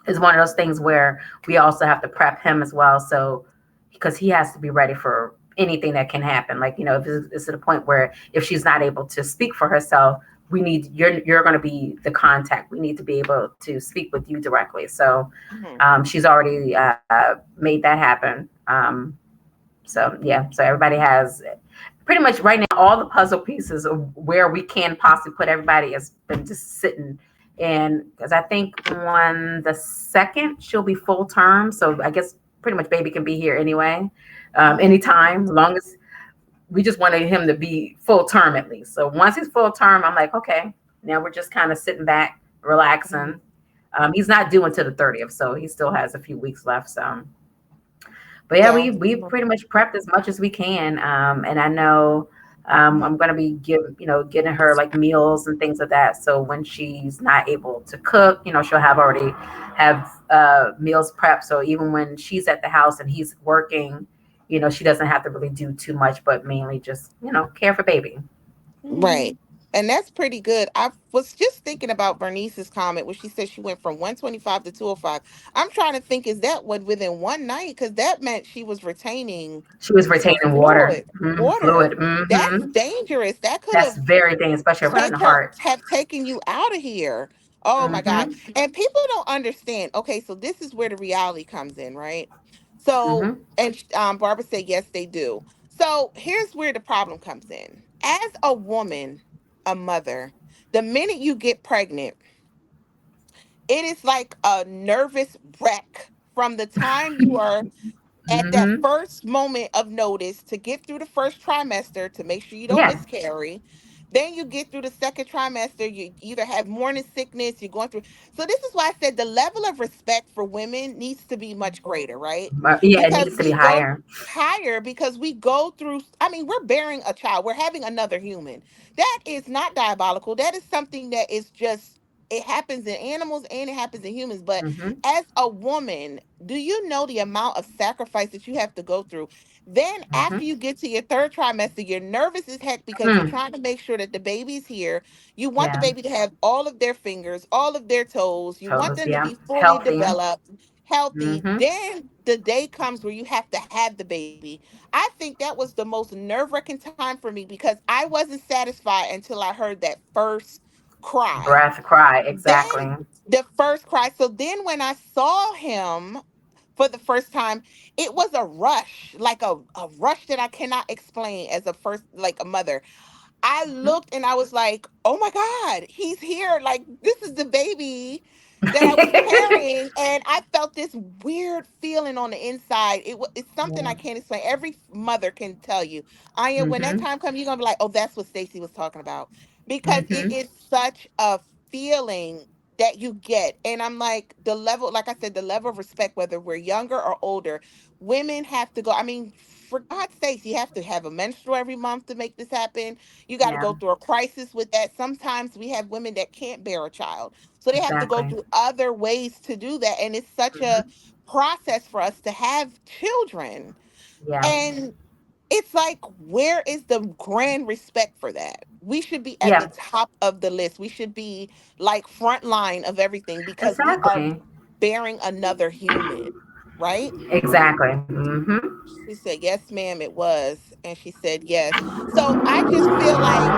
Is one of those things where we also have to prep him as well, so because he has to be ready for anything that can happen. Like if it's to the point where if she's not able to speak for herself, we need you're going to be the contact. We need to be able to speak with you directly. So Hmm. she's already made that happen. So yeah, so everybody has pretty much right now all the puzzle pieces of where we can possibly put everybody has been just sitting. And because I think on the second she'll be full term, so I guess pretty much baby can be here anyway, Hmm. anytime, long as we just wanted him to be full term at least. So once he's full term, I'm like, okay, now we're just kind of sitting back, Hmm. relaxing. He's not due until the 30th, so he still has a few weeks left. So but yeah, Yeah. we pretty much prepped as much as we can. And I know Hmm. I'm gonna be getting her like meals and things like that. So when she's not able to cook, she'll have already have meals prepped. So even when she's at the house and he's working, she doesn't have to really do too much, but mainly just care for baby. Right. And that's pretty good. I was just thinking about Bernice's comment where she said she went from 125 to 205. I'm trying to think, is that what within one night? Because that meant she was retaining She was some retaining water, fluid, water. fluid. That's dangerous. That could That's have very dangerous, especially around the heart. taken you out of here. Oh my God. Hmm. And people don't understand. Okay, so this is where the reality comes in, right? So, Hmm. and Barbara said, yes, they do. So here's where the problem comes in. As a woman, a mother, the minute you get pregnant, it is like a nervous wreck from the time you are at that Hmm. first moment of notice to get through the first trimester to make sure you don't Yeah. miscarry. Then you get through the second trimester, you either have morning sickness, you're going through. So, this is why I said the level of respect for women needs to be much greater, right? Yeah, it Because needs to be we go higher. higher because we go through, I mean, we're bearing a child, we're having another human. That is not diabolical. That is something that is just, it happens in animals and it happens in humans. But Hmm. as a woman, do you know the amount of sacrifice that you have to go through? Then, after Hmm. you get to your third trimester, you're nervous as heck because you're Hmm. trying to make sure that the baby's here. You want the Yeah. baby to have all of their fingers, all of their toes. You want Toes. them to Yeah. be fully Healthy. developed, healthy. Hmm. Then the day comes where you have to have the baby. I think that was the most nerve wracking time for me because I wasn't satisfied until I heard that first cry. Breath. Cry. Then Exactly. the first cry. So then when I saw him for the first time, it was a rush, like a rush that I cannot explain as a first, like a mother. I Mhm. looked and I was like, oh my God, he's here. Like, this is the baby that I was carrying. And I felt this weird feeling on the inside. It's something Yeah. I can't explain. Every mother can tell you. Anya, when that Hmm. time comes, you're going to be like, oh, that's what Stacy was talking about. Because it Hmm. is such a feeling. that you get. And I'm like, the level, like I said, the level of respect, whether we're younger or older, women have to go. I mean, for God's sakes, you have to have a menstrual every month to make this happen. You got to Yeah, go through a crisis with that. Sometimes we have women that can't bear a child. So they have to go exactly. through other ways to do that. And it's such a Hmm. process for us to have children. Yeah, And it's like, where is the grand respect for that? We should be at the yeah, top of the list. We should be like front line of everything because we are exactly, bearing another human, right? exactly. Hmm. She said, yes, ma'am, it was. And she said, yes. So I just feel like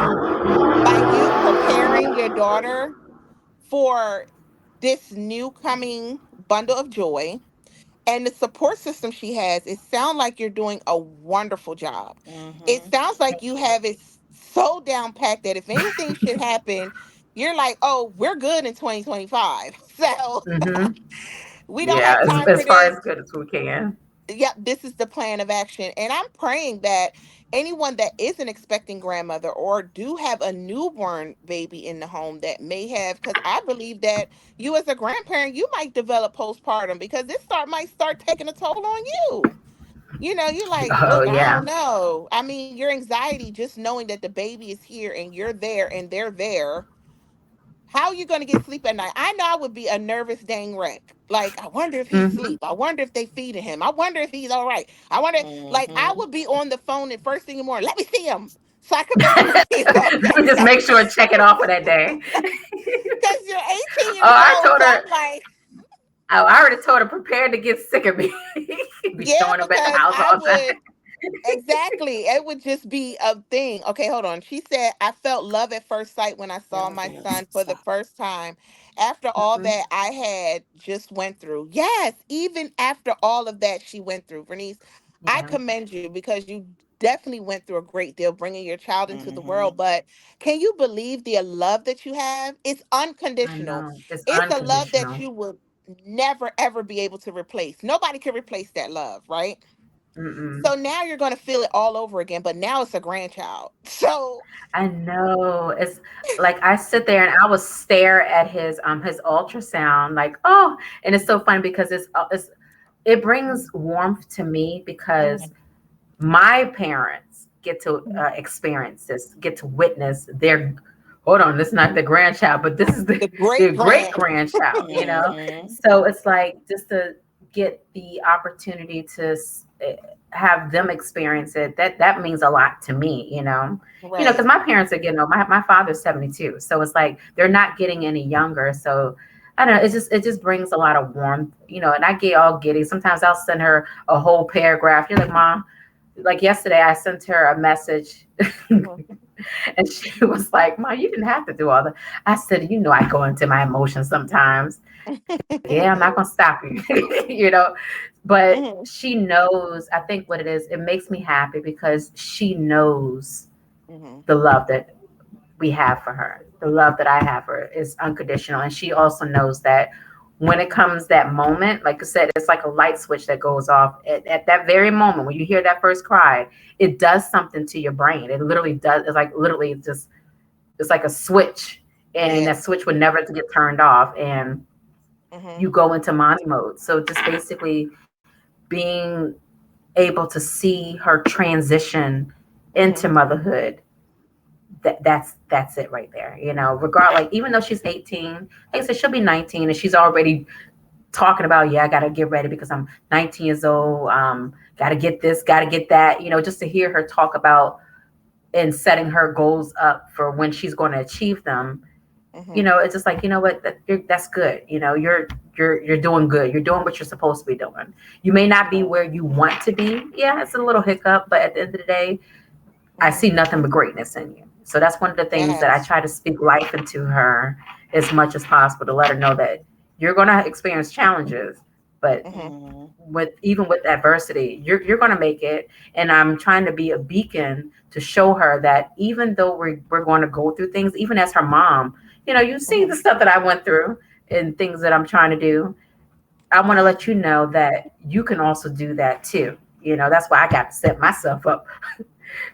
by you preparing your daughter for this new coming bundle of joy, and the support system she has, it sounds like you're doing a wonderful job. It Mm-hmm. sounds like Thank you you. have it so down packed that if anything should happen, you're like, oh, we're good in 2025. So Hmm. we don't Yeah, have time as for far this. as good as we can. Yep, this is the plan of action. And I'm praying that anyone that is an expecting grandmother or do have a newborn baby in the home that may have, because I believe that you as a grandparent, you might develop postpartum because this might start taking a toll on you. You know, you're like, Oh look, I yeah. don't know. I mean, your anxiety just knowing that the baby is here and you're there and they're there, how are you going to get sleep at night? I know I would be a nervous dang wreck. Like, I wonder if he's Hmm. asleep. I wonder if they feeding him. I wonder if he's all right. I wonder, like, I Mm-hmm. would be on the phone at first thing in the morning. Let me see him so I can make sure he's Let me okay. just make sure and check it off for that day. Because you're 18 Oh, years I old. told So her. I'm like, Oh, I already told her prepare to get sick of me. Be yeah, showing up at the because house I all the time. would. Exactly. It would just be a thing. Okay, hold on. She said, I felt love at first sight when I saw my Millennials, son for the stop. first time after all Hmm. that I had just went through. Yes, even after all of that she went through. Bernice, I Yeah, commend you because you definitely went through a great deal bringing your child into the Mm-hmm. world. But can you believe the love that you have? It's I unconditional. know. It's It's a love that unconditional. you will never, ever be able to replace. Nobody can replace that love, right? Mm-mm. So now you're going to feel it all over again, but now it's a grandchild. So, I know. It's like I sit there and I will stare at his ultrasound, like, oh, and it's so funny because it's it brings warmth to me because mhm, my parents get to mhm. experience this, get to witness their. Hold on, this is not the grandchild, but this is The the great great grand. grandchild. Mm-hmm. So it's like just to get the opportunity to have them experience it. That means a lot to me. Because Right. my parents are getting old. My father's 72, so it's like they're not getting any younger. So I don't know. It just brings a lot of warmth. And I get all giddy. Sometimes I'll send her a whole paragraph. You're like, Mom, like yesterday I sent her a message Mhm. and she was like, Mom, you didn't have to do all that. I said, I go into my emotions sometimes. She's like, yeah, I'm not gonna stop you. But Mhm, she knows, I think what it is, it makes me happy because she knows mhm, the love that we have for her. The love that I have for her is unconditional. And she also knows that when it comes that moment, like I said, it's like a light switch that goes off at that very moment when you hear that first cry, it does something to your brain. It literally does. It's like literally just, it's like a switch, and yeah. that switch would never to get turned off. And Mhm, you go into mommy mode. So just basically being able to see her transition into mhm, motherhood, that's it right there. Regard, like, even though she's 18, like I said, she'll be 19 and she's already talking about, yeah, I gotta get ready because I'm 19 years old. Gotta get this, gotta get that, just to hear her talk about and setting her goals up for when she's going to achieve them. mhm, It's just like, what, that's good. You're doing good. You're doing what you're supposed to be doing. You may not be right, where you want to be. Yeah, it's a little hiccup, but at the end of the day, I mhm. see nothing but greatness in you. So that's one of the things that I Yes. try to speak life into her as much as possible, to let her know that you're going to experience challenges, but Mhm, Mm-hmm. with adversity, you're going to make it. And I'm trying to be a beacon to show her that even though we're going to go through things, even as her mom, you see mhm, the stuff that I went through and things that I'm trying to do. I want to mhm. let you know that you can also do that too. That's why I got to set myself up,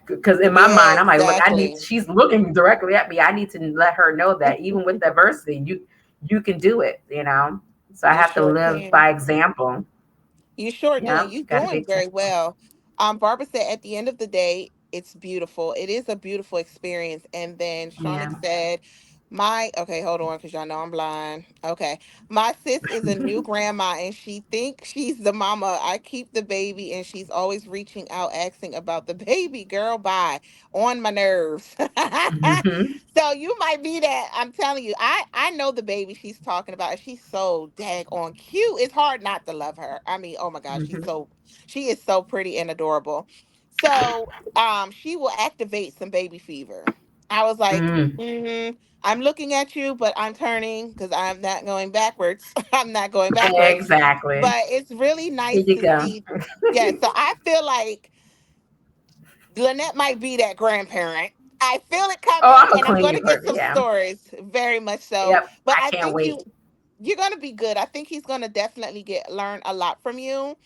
because in my Yeah, mind, I'm like, look, exactly. she's looking directly at me. I need to let her know that even with adversity, you can do it, you know? So I You have to sure live can. by example. You sure do, Yeah, and you got to be doing very example. well. Barbara said at the end of the day, it's beautiful. It is a beautiful experience. And then Yeah. Shaunik said, my okay, hold on, because y'all know I'm blind. Okay. My sis is a new grandma and she thinks she's the mama. I keep the baby and she's always reaching out, asking about the baby. Girl, bye. On my nerves. Hmm. So you might be that. I'm telling you, I know the baby she's talking about. And she's so daggone cute. It's hard not to love her. I mean, oh my gosh, Hmm. she is so pretty and adorable. So she will activate some baby fever. I was like, Mm. I'm looking at you, but I'm turning because I'm not going backwards. I'm not going backwards. Exactly. But it's really Here nice you to go. see. Yeah, so I feel like Lynette might be that grandparent. I feel it Oh, coming, I'm a and I'm going clingy to get person. some Yeah. stories. Very much so. Yep. But I I can't think wait. you're going to be good. I think he's going to definitely get learn a lot from you.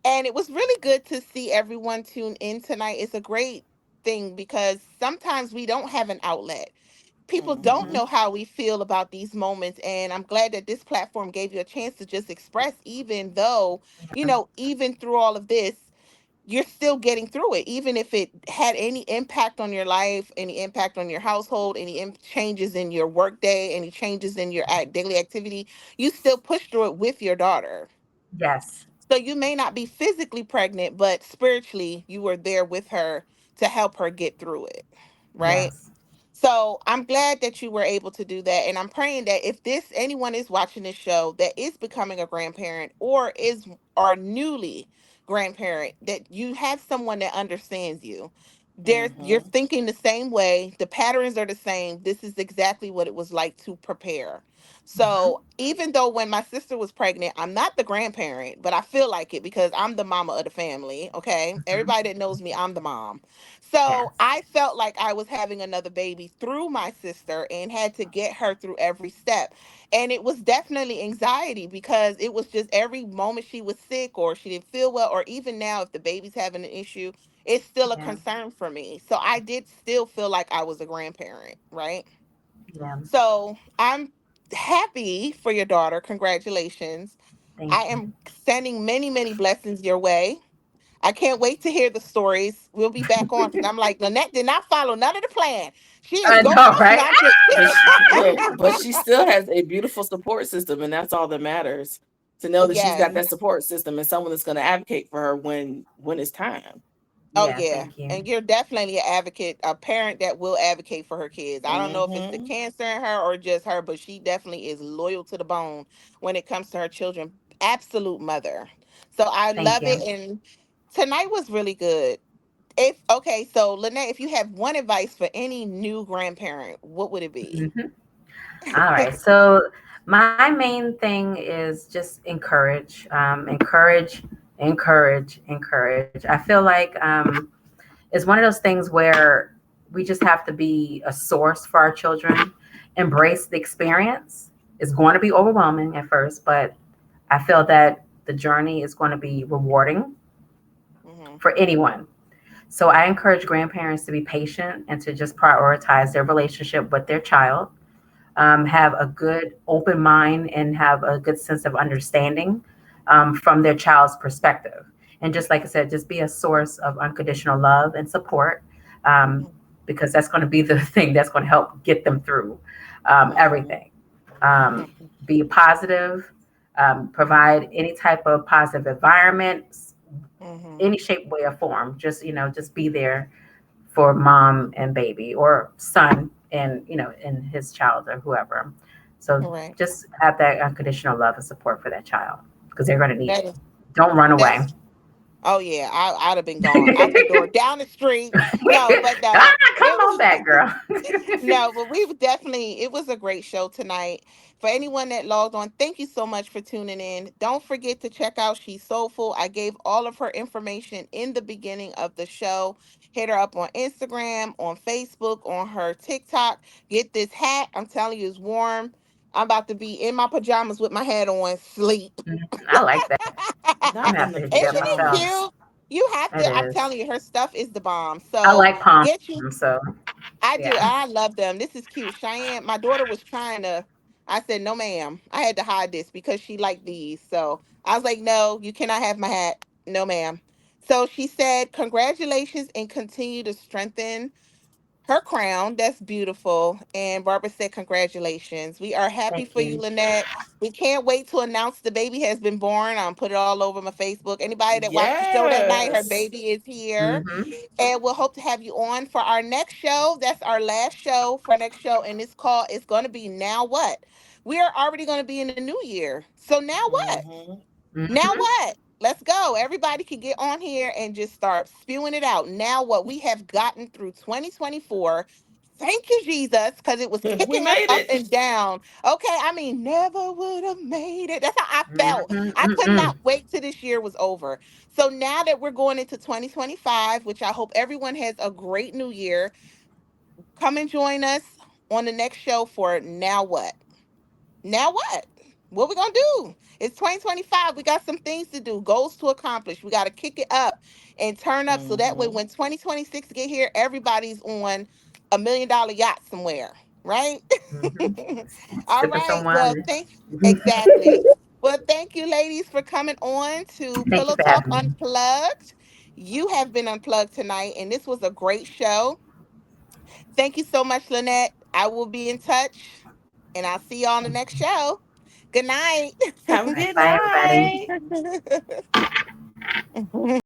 And it was really good to see everyone tune in tonight. It's a great thing because sometimes we don't have an outlet. People don't Mm-hmm. know how we feel about these moments, and I'm glad that this platform gave you a chance to just express, even though, even through all of this, you're still getting through it, even if it had any impact on your life, any impact on your household, any changes in your workday, any changes in your daily activity. You still push through it with your daughter. Yes. So you may not be physically pregnant, but spiritually you were there with her to help her get through it, right? Yes. So I'm glad that you were able to do that. And I'm praying that if this anyone is watching this show that is becoming a grandparent or newly grandparent, that you have someone that understands you. You're Mm-hmm. thinking the same way. The patterns are the same. This is exactly what it was like to prepare. Hmm. So even though when my sister was pregnant, I'm not the grandparent, but I feel like it because I'm the mama of the family. Okay. Hmm. Everybody that knows me, I'm the mom. So Yes. I felt like I was having another baby through my sister and had to get her through every step. And it was definitely anxiety because it was just every moment she was sick or she didn't feel well, or even now, if the baby's having an issue, it's still a Yeah. concern for me. So I did still feel like I was a grandparent, right? Yeah. So I'm happy for your daughter. Congratulations. I Thank you. am sending many, many blessings your way. I can't wait to hear the stories. We'll be back on because I'm like, Lynette did not follow none of the plan. She is I going know, off. No, right? I'm just But kidding. but she still has a beautiful support system, and that's all that matters. To know that she's got Yes. that support system and someone that's going to advocate for her when it's time. Oh Yeah. yeah, Thank you. and you're definitely an advocate, a parent that will advocate for her kids. I don't know if it's the Mm-hmm. cancer in her or just her, but she definitely is loyal to the bone when it comes to her children. Absolute mother. So I Thank love you. it, and tonight was really good. If okay, so Lynette, if you have one advice for any new grandparent, what would it be? Hmm. All right. So my main thing is just encourage. I feel like it's one of those things where we just have to be a source for our children, embrace the experience. It's going to be overwhelming at first, but I feel that the journey is going to be rewarding Hmm. for anyone. So I encourage grandparents to be patient and to just prioritize their relationship with their child, have a good open mind and have a good sense of understanding from their child's perspective. And just like I said, just be a source of unconditional love and support, um, because that's going to be the thing that's going to help get them through Mm-hmm. everything. Um, be positive, provide any type of positive environment, Hmm. any shape, way, or form. Just just be there for mom and baby, or son and and his child or whoever. So Right. just have that unconditional love and support for that child because they're going to need That it. is Don't run away. that's Oh yeah, I'd have been gone out the door, down the street. No, but Ah, no, come it on back, was girl. no, but we would definitely. It was a great show tonight. For anyone that logged on, thank you so much for tuning in. Don't forget to check out She's Soulful. I gave all of her information in the beginning of the show. Hit her up on Instagram, on Facebook, on her TikTok. Get this hat. I'm telling you, it's warm. I'm about to be in my pajamas with my hat on, sleep. Mhm, I like that. I'm Not gonna in have the to hit you up Isn't it myself. pajamas. cute? You have It to. I'm is. telling you, her stuff is the bomb. I So like palm, get you. so I do. yeah. I love them. This is cute. Cheyenne, my daughter was trying to. I said, no, ma'am. I had to hide this because she liked these. So I was like, no, you cannot have my hat. No, ma'am. So she said, congratulations and continue to strengthen her crown. That's beautiful. And Barbara said, congratulations. We are happy Thank for you, you. Lynette. We can't wait to announce the baby has been born. I'll put it all over my Facebook. Anybody that watched the show that night, her Yes. baby is here. Mm-hmm. And we'll hope to have you on for our next show. That's our last show for our next show. And this call is going to be Now What? We are already going to be in the new year. So now what? Mm-hmm. Now Mm-hmm. what? Let's go. Everybody can get on here and just start spewing it out. Now what? We have gotten through 2024. Thank you, Jesus, because it was We kicking us made up it. and down. Okay, I mean, never would have made it. That's how I felt. Mm-hmm. I could Mm-mm. not wait till this year was over. So now that we're going into 2025, which I hope everyone has a great new year, come and join us on the next show for Now What? Now what? What we gonna do? It's 2025. We got some things to do, goals to accomplish. We got to kick it up and turn up so that way Mm-hmm. when 2026 get here, everybody's on $1 million yacht somewhere, right? Mm-hmm. All Sipping right. some Well, wine. thank exactly. Well, thank you, ladies, for coming on to Thank you Pillow for Talk having me. Unplugged. You have been unplugged tonight, and this was a great show. Thank you so much, Lynette. I will be in touch, and I'll see you on the next show. Good night. Have a All right, good bye, everybody. night.